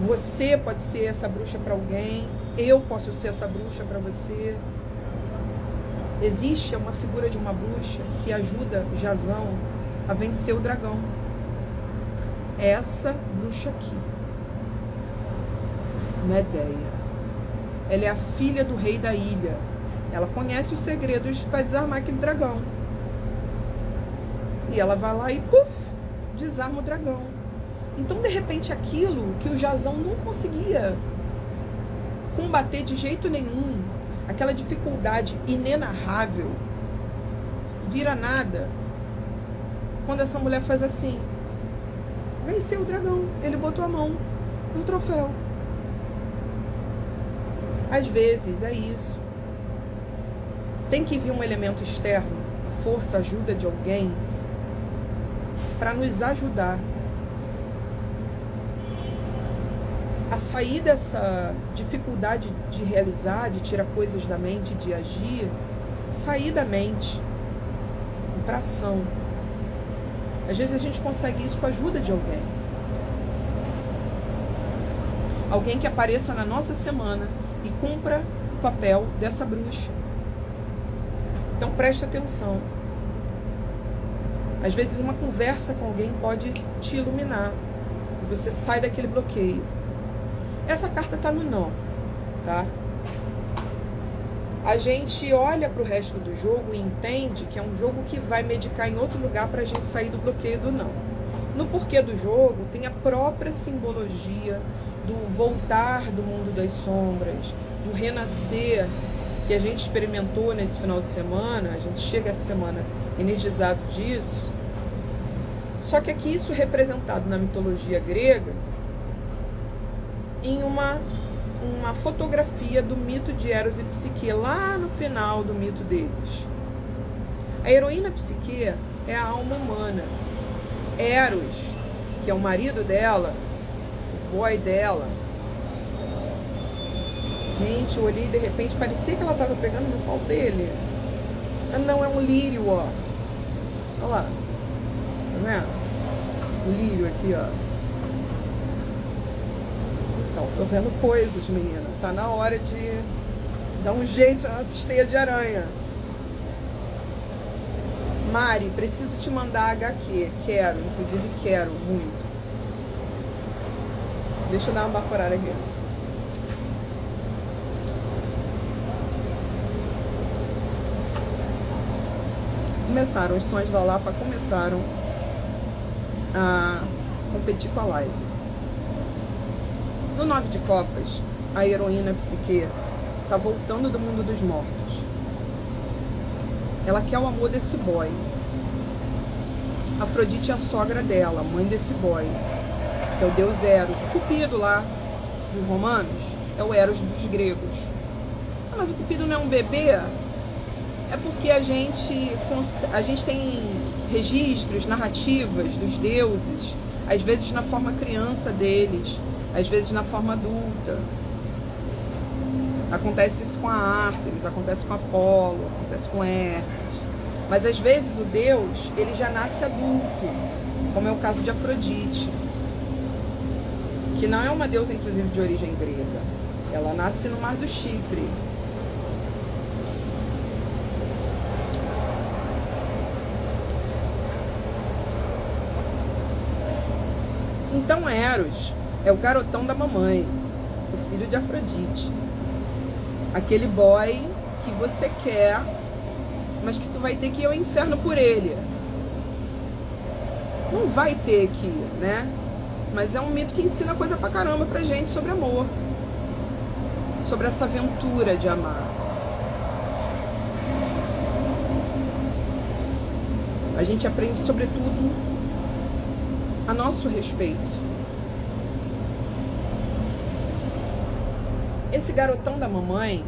você, pode ser essa bruxa para alguém, eu posso ser essa bruxa para você. Existe uma figura de uma bruxa que ajuda Jazão a vencer o dragão. Essa bruxa aqui, Medeia. Ela é a filha do rei da ilha. Ela conhece os segredos para desarmar aquele dragão. E ela vai lá e, puf, desarma o dragão. Então, de repente, aquilo que o Jazão não conseguia combater de jeito nenhum, aquela dificuldade inenarrável, vira nada quando essa mulher faz assim. Venceu o dragão. Ele botou a mão no troféu. Às vezes é isso. Tem que vir um elemento externo, a força, a ajuda de alguém, para nos ajudar a sair dessa dificuldade de realizar, de tirar coisas da mente, de agir, sair da mente para ação. Às vezes a gente consegue isso com a ajuda de alguém. Alguém que apareça na nossa semana e cumpra o papel dessa bruxa. Então preste atenção. Às vezes uma conversa com alguém pode te iluminar e você sai daquele bloqueio. Essa carta está no não, tá? A gente olha para o resto do jogo e entende que é um jogo que vai medicar em outro lugar para a gente sair do bloqueio do não. No porquê do jogo tem a própria simbologia do voltar do mundo das sombras, do renascer que a gente experimentou nesse final de semana. A gente chega essa semana energizado disso. Só que aqui isso é representado na mitologia grega em uma fotografia do mito de Eros e Psique, lá no final do mito deles. A heroína Psique é a alma humana. Eros, que é o marido dela, o boy dela. Gente, eu olhei e de repente parecia que ela estava pegando no pau dele. Ah, não, é um lírio, ó. Olha lá. Tá vendo? O lírio aqui, ó. Então, tô vendo coisas, menina. Tá na hora de dar um jeito nessa teia de aranha. Mari, preciso te mandar HQ. Quero, inclusive quero muito. Deixa eu dar uma baforada aqui. Começaram, os Sons da Lapa começaram a competir com a live. No 9 de Copas, a heroína Psique tá voltando do mundo dos mortos. Ela quer o amor desse boy. Afrodite é a sogra dela, mãe desse boy, que é o deus Eros. O Cupido lá dos romanos é o Eros dos gregos. Ah, mas o Cupido não é um bebê? É porque a gente tem registros, narrativas dos deuses, às vezes na forma criança deles, às vezes na forma adulta. Acontece isso com a Ártemis, acontece com Apolo, acontece com Hermes. Mas às vezes o deus, ele já nasce adulto, como é o caso de Afrodite, que não é uma deusa, inclusive, de origem grega. Ela nasce no Mar do Chipre. Então Eros é o garotão da mamãe, o filho de Afrodite. Aquele boy que você quer, mas que tu vai ter que ir ao inferno por ele. Não vai ter que ir, né? Mas é um mito que ensina coisa pra caramba pra gente sobre amor. Sobre essa aventura de amar. A gente aprende, sobretudo, a nosso respeito. Esse garotão da mamãe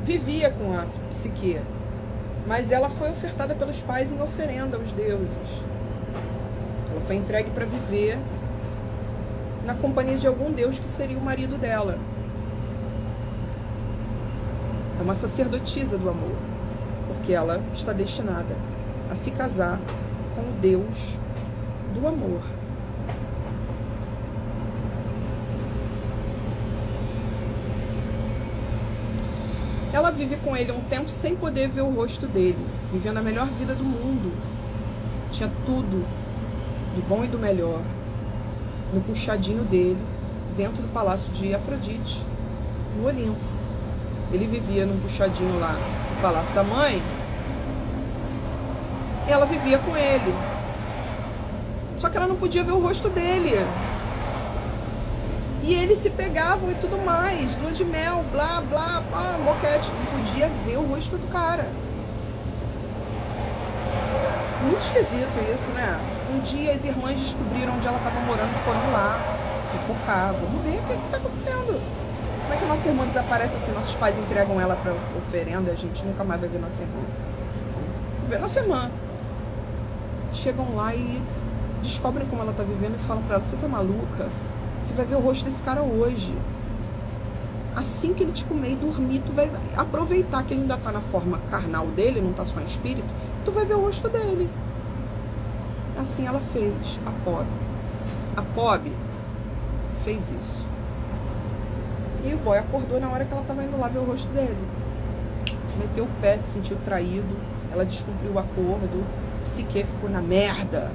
vivia com a Psique, mas ela foi ofertada pelos pais em oferenda aos deuses. Ela foi entregue para viver na companhia de algum deus que seria o marido dela. É uma sacerdotisa do amor, porque ela está destinada a se casar com o deus do amor. Ela vive com ele um tempo sem poder ver o rosto dele, vivendo a melhor vida do mundo. Tinha tudo, do bom e do melhor, no puxadinho dele, dentro do palácio de Afrodite, no Olimpo. Ele vivia num puxadinho lá no palácio da mãe, e ela vivia com ele. Só que ela não podia ver o rosto dele. E eles se pegavam e tudo mais, lua de mel, blá, blá, blá, boquete. Não podia ver o rosto do cara. Muito esquisito isso, né? Um dia as irmãs descobriram onde ela estava morando e foram lá fofocar. Vamos ver o que está acontecendo. Como é que a nossa irmã desaparece assim? Nossos pais entregam ela para oferenda, a gente nunca mais vai ver nossa irmã. Vamos ver nossa irmã. Chegam lá e descobrem como ela está vivendo e falam para ela: você tá maluca? Você vai ver o rosto desse cara hoje. Assim que ele te comer e dormir, tu vai aproveitar que ele ainda tá na forma carnal dele, não tá só em espírito, tu vai ver o rosto dele. Assim ela fez, a Pob. A Pob fez isso. E o boy acordou na hora que ela tava indo lá ver o rosto dele. Meteu o pé, se sentiu traído, ela descumpriu o acordo, Psique ficou na merda.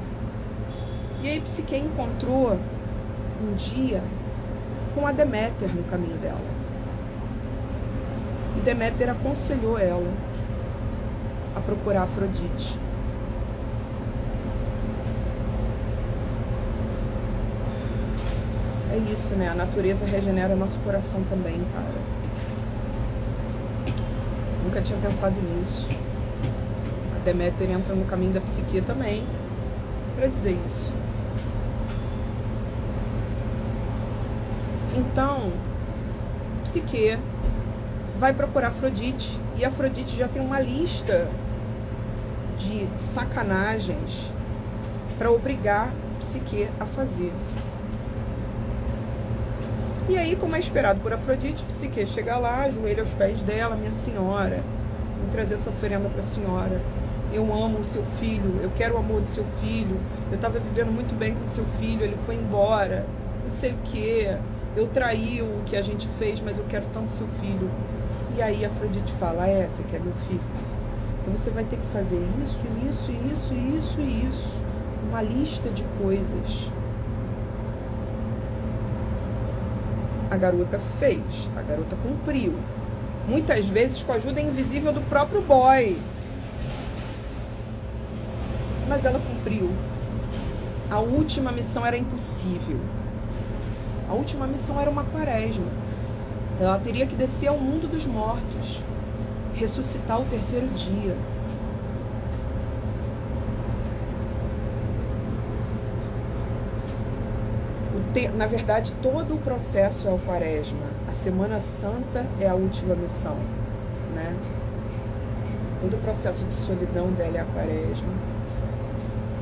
E aí Psique encontrou um dia com a Deméter no caminho dela. E Deméter aconselhou ela a procurar Afrodite. É isso, né? A natureza regenera nosso coração também, cara. Nunca tinha pensado nisso. A Deméter entra no caminho da Psique também para dizer isso. Então, Psique vai procurar Afrodite, e Afrodite já tem uma lista de sacanagens para obrigar Psique a fazer. E aí, como é esperado por Afrodite, Psique chega lá, ajoelha aos pés dela: minha senhora, vou trazer essa oferenda para a senhora. Eu amo o seu filho, eu quero o amor do seu filho, eu estava vivendo muito bem com o seu filho, ele foi embora, não sei o que. Eu traí o que a gente fez, mas eu quero tanto seu filho. E aí Afrodite fala: você quer meu filho? Então você vai ter que fazer isso, isso, isso, isso e isso. Uma lista de coisas. A garota fez, a garota cumpriu. Muitas vezes com a ajuda invisível do próprio boy. Mas ela cumpriu. A última missão era impossível. A última missão era uma quaresma. Ela teria que descer ao mundo dos mortos, ressuscitar o terceiro dia. Na verdade, todo o processo é o quaresma. A Semana Santa é a última missão, né? Todo o processo de solidão dela é a quaresma.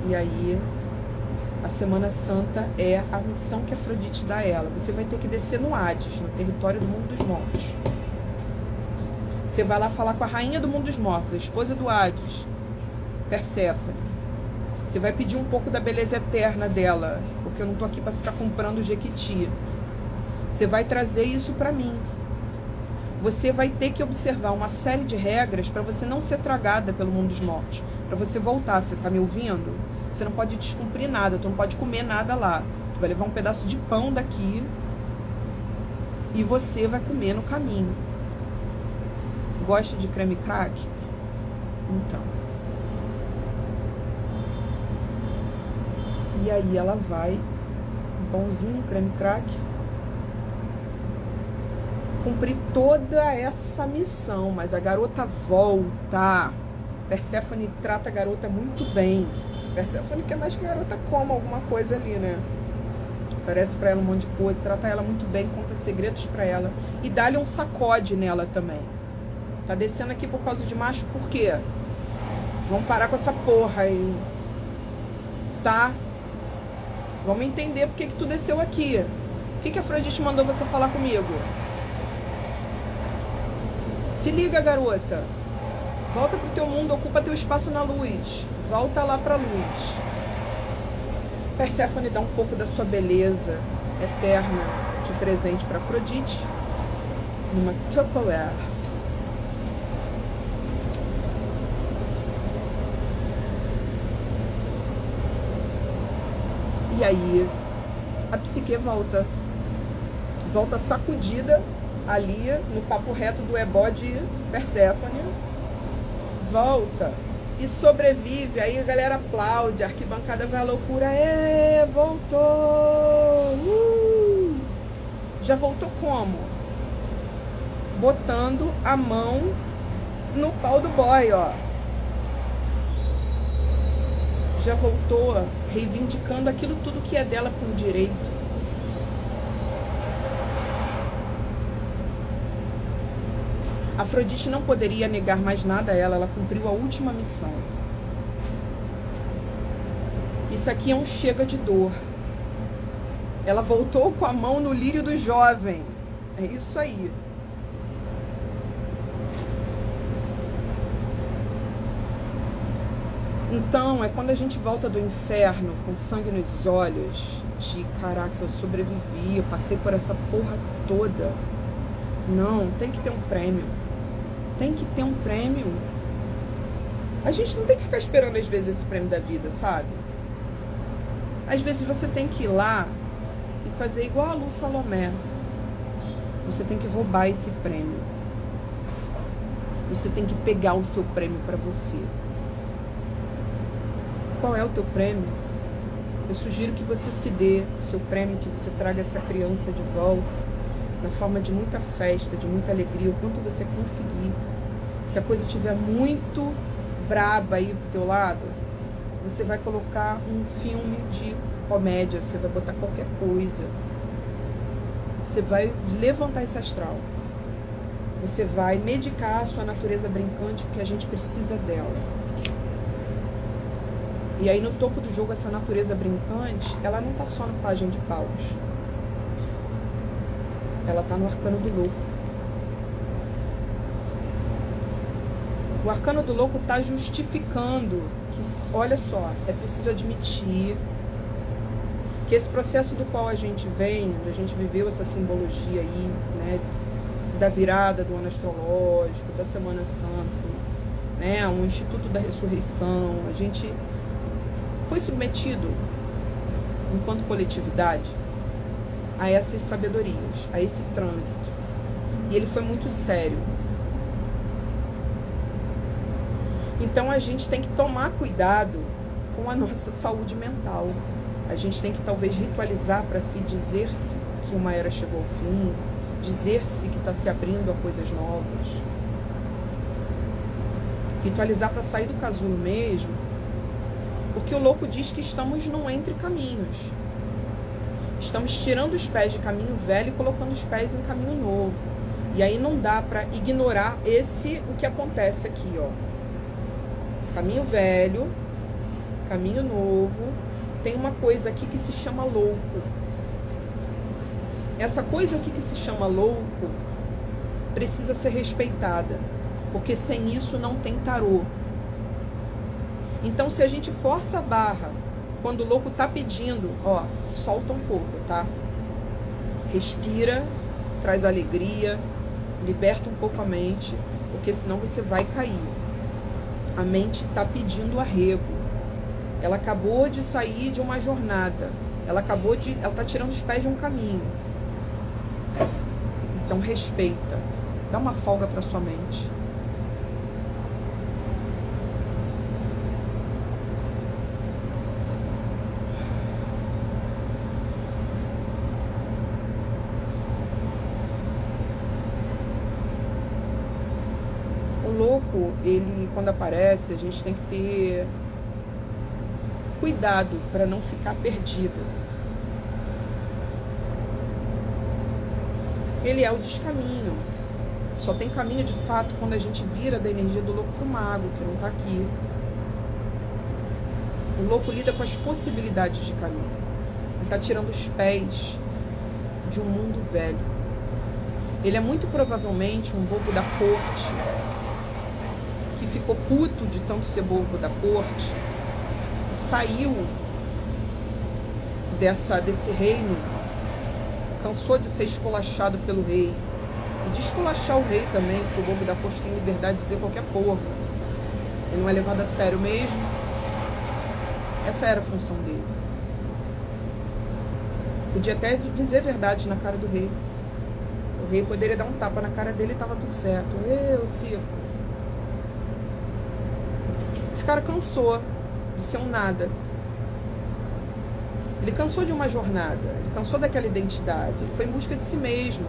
E aí, a Semana Santa é a missão que Afrodite dá a ela. Você vai ter que descer no Hades, no território do mundo dos mortos. Você vai lá falar com a rainha do mundo dos mortos, a esposa do Hades, Perséfone. Você vai pedir um pouco da beleza eterna dela, porque eu não tô aqui para ficar comprando Jequiti. Você vai trazer isso para mim. Você vai ter que observar uma série de regras para você não ser tragada pelo mundo dos mortos. Para você voltar, você tá me ouvindo? Você não pode descumprir nada, tu não pode comer nada lá. Tu vai levar um pedaço de pão daqui e você vai comer no caminho. Gosta de creme crack? Então. E aí ela vai, um pãozinho, creme crack, cumprir toda essa missão, mas a garota volta. Perséfone trata a garota muito bem. Perséfone quer mais que a garota coma alguma coisa ali, né? Oferece pra ela um monte de coisa, trata ela muito bem, conta segredos pra ela e dá-lhe um sacode nela também. Tá descendo aqui por causa de macho, por quê? Vamos parar com essa porra aí. Tá? Vamos entender por que tu desceu aqui. O que a Afrodite mandou você falar comigo? Se liga, garota. Volta pro teu mundo, ocupa teu espaço na luz. Volta lá pra luz. Perséfone dá um pouco da sua beleza eterna de presente para Afrodite numa Tupperware. E aí a psique volta sacudida ali no papo reto do ebó de Perséfone, volta e sobrevive. Aí a galera aplaude, a arquibancada vai à loucura, voltou! Já voltou como? Botando a mão no pau do boy, ó. Já voltou reivindicando aquilo tudo que é dela por direito. Afrodite não poderia negar mais nada a ela cumpriu a última missão. Isso aqui é um chega de dor. Ela voltou com a mão no lírio do jovem. É isso aí. Então, é quando a gente volta do inferno com sangue nos olhos, de caraca, eu sobrevivi, eu passei por essa porra toda. Não, tem que ter um prêmio. Tem que ter um prêmio. A gente não tem que ficar esperando, às vezes, esse prêmio da vida, sabe? Às vezes você tem que ir lá e fazer igual a Lu Salomé. Você tem que roubar esse prêmio. Você tem que pegar o seu prêmio para você. Qual é o teu prêmio? Eu sugiro que você se dê o seu prêmio, que você traga essa criança de volta, na forma de muita festa, de muita alegria, o quanto você conseguir. Se a coisa estiver muito braba aí pro teu lado, você vai colocar um filme de comédia, você vai botar qualquer coisa. Você vai levantar esse astral. Você vai medicar a sua natureza brincante, porque a gente precisa dela. E aí no topo do jogo, essa natureza brincante, ela não tá só no página de paus. Ela tá no arcano do louco. O arcano do louco tá justificando que, olha só, é preciso admitir que esse processo do qual a gente vem, a gente viveu essa simbologia aí, né, da virada do ano astrológico, da Semana Santa, né, um Instituto da Ressurreição, a gente foi submetido, enquanto coletividade, a essas sabedorias, a esse trânsito. E ele foi muito sério. Então a gente tem que tomar cuidado com a nossa saúde mental. A gente tem que talvez ritualizar para se dizer-se que uma era chegou ao fim, dizer-se que está se abrindo a coisas novas. Ritualizar para sair do casulo mesmo, porque o louco diz que estamos num entre caminhos. Estamos tirando os pés de caminho velho e colocando os pés em caminho novo. E aí não dá para ignorar o que acontece aqui, ó. Caminho velho, caminho novo. Tem uma coisa aqui que se chama louco. Essa coisa aqui que se chama louco precisa ser respeitada, porque sem isso não tem tarô. Então, se a gente força a barra, quando o louco tá pedindo, ó, solta um pouco, tá? Respira, traz alegria, liberta um pouco a mente, porque senão você vai cair. A mente tá pedindo arrego. Ela acabou de sair de uma jornada. Ela tá tirando os pés de um caminho. Então, respeita. Dá uma folga para sua mente. Louco, ele quando aparece, a gente tem que ter cuidado para não ficar perdido. Ele é o descaminho. Só tem caminho de fato quando a gente vira da energia do louco pro mago, que não tá aqui. O louco lida com as possibilidades de caminho. Ele tá tirando os pés de um mundo velho. Ele é muito provavelmente um bobo da corte, que ficou puto de tanto ser bobo da corte, saiu desse reino, cansou de ser esculachado pelo rei, e de esculachar o rei também, porque o bobo da corte tem liberdade de dizer qualquer porra. Ele não é levado a sério mesmo. Essa era a função dele. Podia até dizer verdade na cara do rei. O rei poderia dar um tapa na cara dele e tava tudo certo. Circo. Esse cara cansou de ser um nada. Ele cansou de uma jornada. Ele cansou daquela identidade. Ele foi em busca de si mesmo.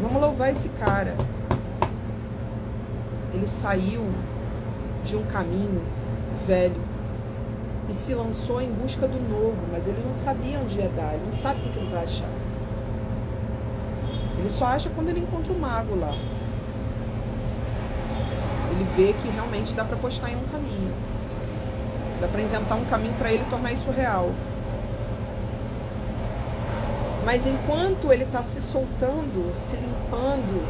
Vamos louvar esse cara. Ele saiu de um caminho velho e se lançou em busca do novo, mas ele não sabia onde ia dar, ele não sabe o que ele vai achar. Ele só acha quando ele encontra o mago lá. Ele vê que realmente dá para apostar em um caminho. Dá para inventar um caminho para ele tornar isso real. Mas enquanto ele está se soltando, se limpando,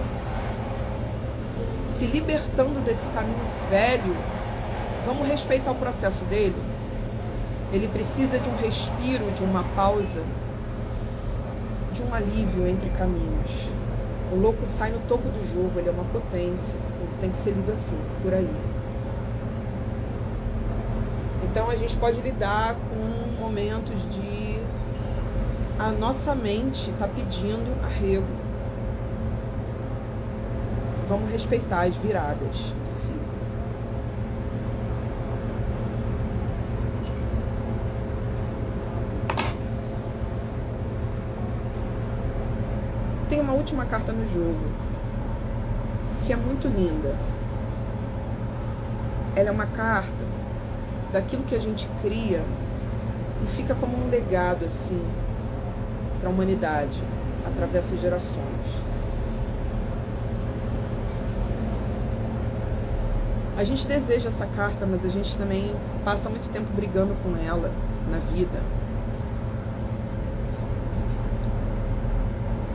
se libertando desse caminho velho, vamos respeitar o processo dele. Ele precisa de um respiro, de uma pausa, de um alívio entre caminhos. O louco sai no topo do jogo, ele é uma potência, ele tem que ser lido assim, por aí. Então a gente pode lidar com momentos de a nossa mente está pedindo arrego. Vamos respeitar as viradas de ciclo. Tem uma última carta no jogo que é muito linda. Ela é uma carta daquilo que a gente cria e fica como um legado assim para a humanidade, atravessa gerações. A gente deseja essa carta, mas a gente também passa muito tempo brigando com ela na vida.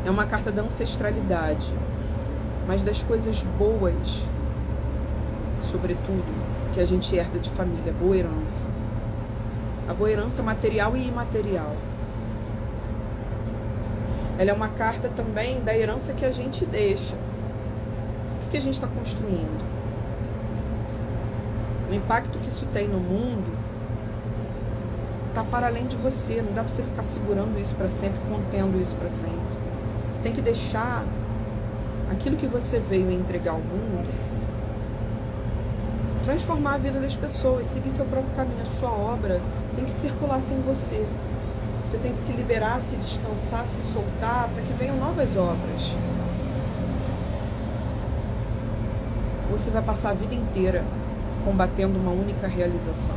É uma carta da ancestralidade, mas das coisas boas, sobretudo, que a gente herda de família, boa herança. A boa herança material e imaterial. Ela é uma carta também da herança que a gente deixa. O que a gente está construindo? O impacto que isso tem no mundo está para além de você. Não dá para você ficar segurando isso para sempre, contendo isso para sempre. Você tem que deixar aquilo que você veio entregar ao mundo transformar a vida das pessoas, seguir seu próprio caminho. A sua obra tem que circular sem você. Você tem que se liberar, se descansar, se soltar, para que venham novas obras. Você vai passar a vida inteira combatendo uma única realização.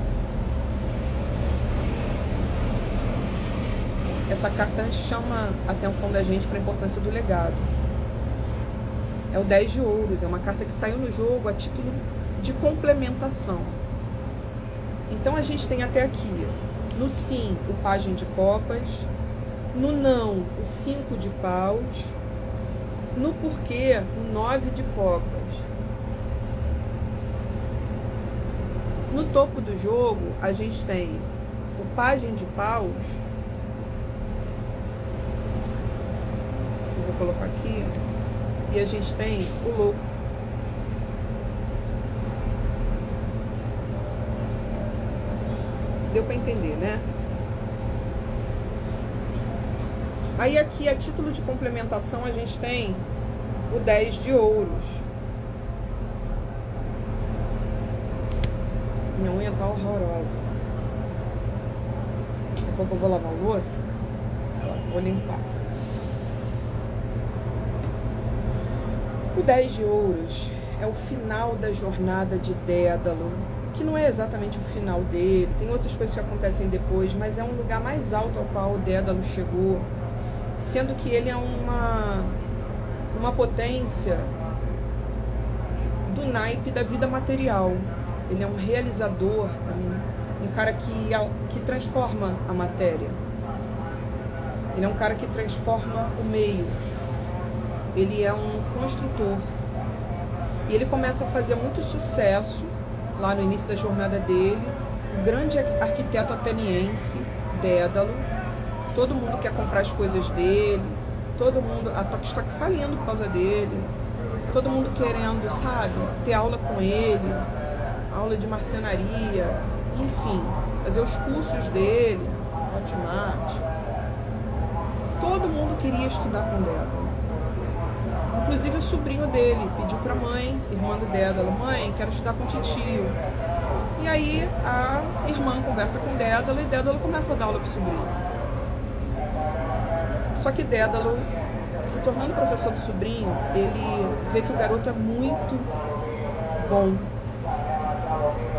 Essa carta chama a atenção da gente para a importância do legado. É o 10 de ouros, é uma carta que saiu no jogo a título de complementação. Então a gente tem até aqui, no sim, o pajem de copas, no não, o 5 de paus, no porquê, o 9 de copas. No topo do jogo, a gente tem o pajem de paus, eu vou colocar aqui, e a gente tem o louco. Deu para entender, né? Aí aqui, a título de complementação, a gente tem o 10 de ouros. Minha unha tá horrorosa. Daqui a pouco eu vou lavar a louça. Vou limpar. O 10 de ouros é o final da jornada de Dédalo, que não é exatamente o final dele, tem outras coisas que acontecem depois, mas é um lugar mais alto ao qual o Dédalo chegou, sendo que ele é uma potência do naipe da vida material. Ele é um realizador, um cara que transforma a matéria. Ele é um cara que transforma o meio. Ele é um construtor. E ele começa a fazer muito sucesso lá no início da jornada dele. O grande arquiteto ateniense, Dédalo. Todo mundo quer comprar as coisas dele. Todo mundo... A Tokstok falindo por causa dele. Todo mundo querendo, sabe, ter aula com ele. Aula de marcenaria. Enfim, fazer os cursos dele. Hotmart. Todo mundo queria estudar com Dédalo. Inclusive o sobrinho dele pediu para a mãe, irmã do Dédalo, mãe, quero estudar com titio. E aí a irmã conversa com Dédalo e Dédalo começa a dar aula para o sobrinho. Só que Dédalo, se tornando professor do sobrinho, ele vê que o garoto é muito bom,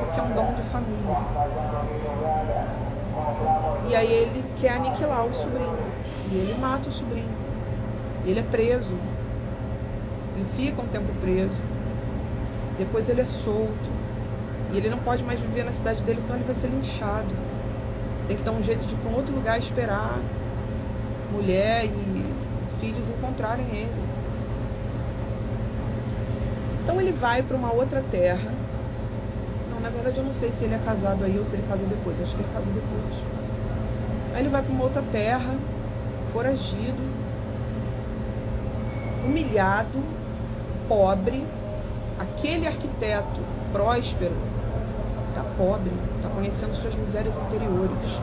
porque é um dom de família. E aí ele quer aniquilar o sobrinho, e ele mata o sobrinho. Ele é preso, ele fica um tempo preso, depois ele é solto, e ele não pode mais viver na cidade dele, senão ele vai ser linchado. Tem que dar um jeito de ir para um outro lugar esperar mulher e filhos encontrarem ele. Então ele vai para uma outra terra. Não, na verdade eu não sei se ele é casado aí ou se ele casa depois. Eu acho que ele casa depois. Aí ele vai para uma outra terra, foragido, humilhado, pobre. Aquele arquiteto próspero tá pobre, tá conhecendo suas misérias anteriores.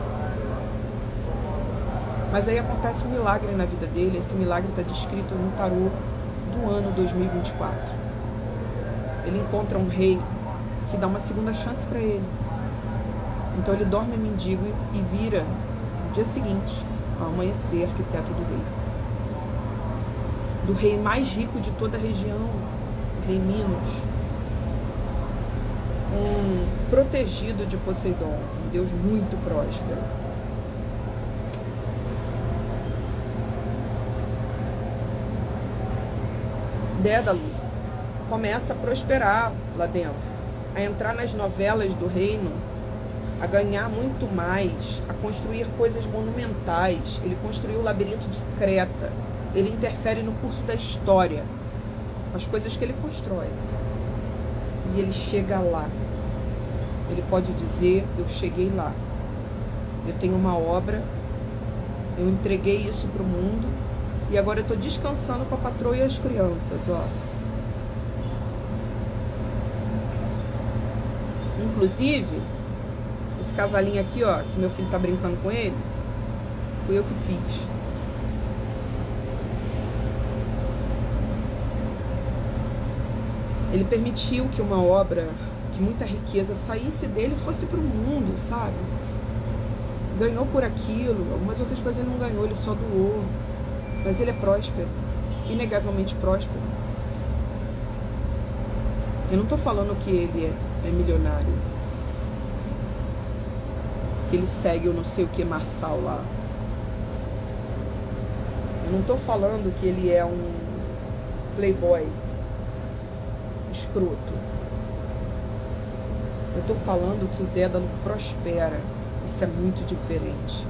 Mas aí acontece um milagre na vida dele. Esse milagre está descrito no tarô do ano 2024. Ele encontra um rei que dá uma segunda chance para ele. Então ele dorme mendigo e vira, no dia seguinte, ao amanhecer, arquiteto do rei. Do rei mais rico de toda a região, o rei Minos. Um protegido de Poseidon, um deus muito próspero. Dédalo começa a prosperar lá dentro, a entrar nas novelas do reino, a ganhar muito mais, a construir coisas monumentais. Ele construiu o labirinto de Creta. Ele interfere no curso da história, as coisas que ele constrói. E ele chega lá. Ele pode dizer, eu cheguei lá. Eu tenho uma obra, eu entreguei isso para o mundo, e agora eu estou descansando com a patroa e as crianças, ó. Inclusive, esse cavalinho aqui, ó, que meu filho tá brincando com ele, fui eu que fiz. Ele permitiu que uma obra, que muita riqueza saísse dele e fosse pro mundo, sabe? Ganhou por aquilo, algumas outras coisas ele não ganhou, ele só doou. Mas ele é próspero, inegavelmente próspero. Eu não tô falando que ele é milionário, que ele segue o não sei o que Marçal lá. Eu não tô falando que ele é um playboy escroto. Eu tô falando que o Dédalo prospera. Isso é muito diferente.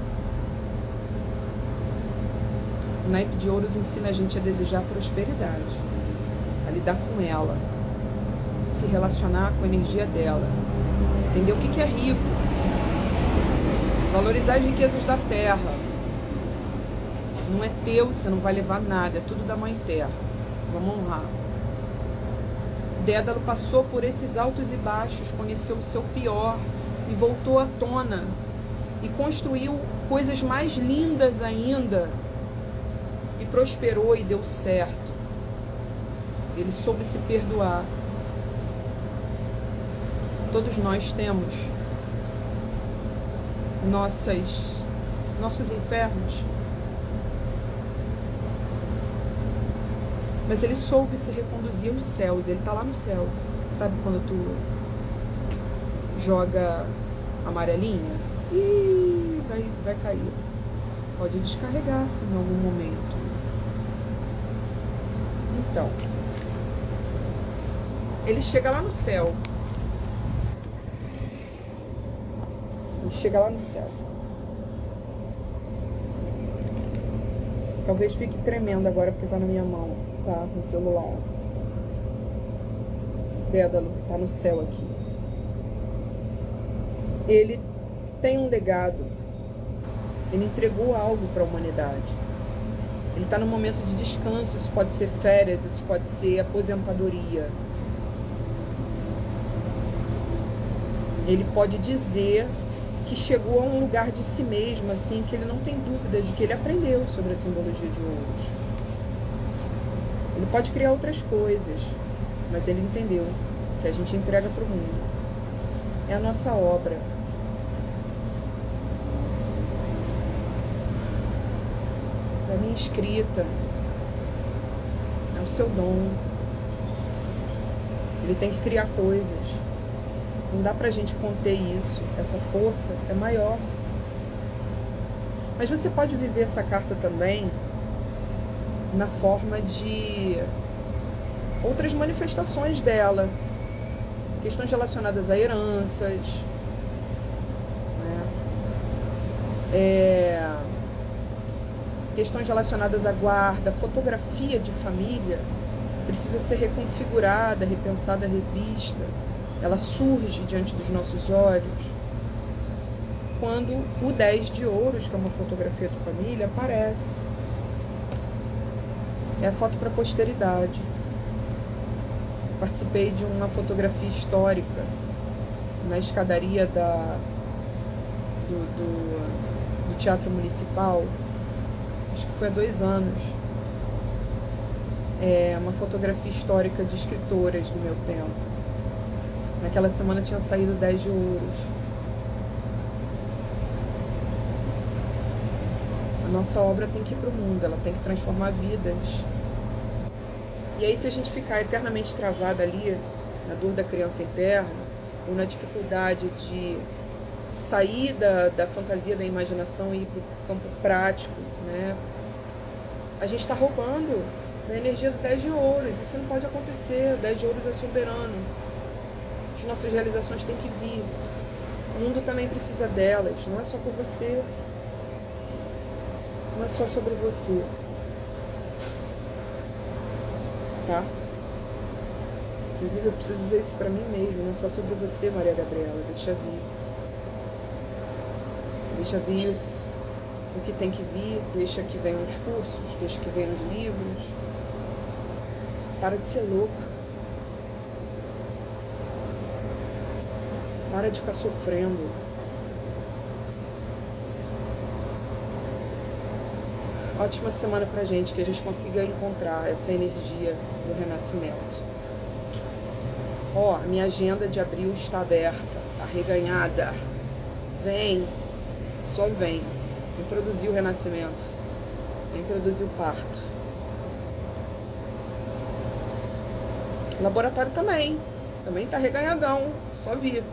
O naipe de ouros ensina a gente a desejar prosperidade, a lidar com ela, se relacionar com a energia dela, entender o que é rico, valorizar as riquezas da terra. Não é teu, você não vai levar nada, é tudo da mãe terra. Vamos honrar. Dédalo passou por esses altos e baixos, conheceu o seu pior e voltou à tona e construiu coisas mais lindas ainda e prosperou e deu certo. Ele soube se perdoar. Todos nós temos nossos infernos. Mas ele soube se reconduzir aos céus. Ele está lá no céu. Sabe quando tu joga amarelinha? Ih, vai cair. Pode descarregar em algum momento. Então, ele chega lá no céu. Ele chega lá no céu. Talvez fique tremendo agora porque tá na minha mão, tá? No celular. Dédalo tá no céu aqui. Ele tem um legado. Ele entregou algo para a humanidade. Ele está num momento de descanso. Isso pode ser férias, isso pode ser aposentadoria. Ele pode dizer que chegou a um lugar de si mesmo, assim, que ele não tem dúvidas de que ele aprendeu sobre a simbologia de ouros. Ele pode criar outras coisas, mas ele entendeu que a gente entrega para o mundo. É a nossa obra. É a minha escrita. É o seu dom. Ele tem que criar coisas. Não dá pra gente conter isso. Essa força é maior. Mas você pode viver essa carta também na forma de outras manifestações dela. Questões relacionadas a heranças, né? Questões relacionadas à guarda, fotografia de família precisa ser reconfigurada, repensada, revista. Ela surge diante dos nossos olhos quando o 10 de ouros, que é uma fotografia de família, aparece. É a foto para a posteridade. Participei de uma fotografia histórica na escadaria do Teatro Municipal, acho que foi há 2 anos. É uma fotografia histórica de escritoras do meu tempo. Naquela semana tinha saído 10 de ouros. A nossa obra tem que ir para o mundo, ela tem que transformar vidas. E aí, se a gente ficar eternamente travado ali, na dor da criança interna, ou na dificuldade de sair da fantasia, da imaginação e ir para o campo prático, né? A gente está roubando da energia do 10 de ouros. Isso não pode acontecer. O 10 de ouros é soberano. As nossas realizações têm que vir. O mundo também precisa delas. Não é só por você. Não é só sobre você. Tá? Inclusive, eu preciso dizer isso pra mim mesmo. Não é só sobre você, Maria Gabriela. Deixa vir. Deixa vir o que tem que vir. Deixa que venham os cursos. Deixa que venham os livros. Para de ser louca. Para de ficar sofrendo. Ótima semana pra gente, que a gente consiga encontrar essa energia do renascimento. Ó, a minha agenda de abril está aberta, arreganhada. Vem, só vem. Vem produzir o renascimento. Vem produzir o parto. O laboratório também tá arreganhadão, só vir.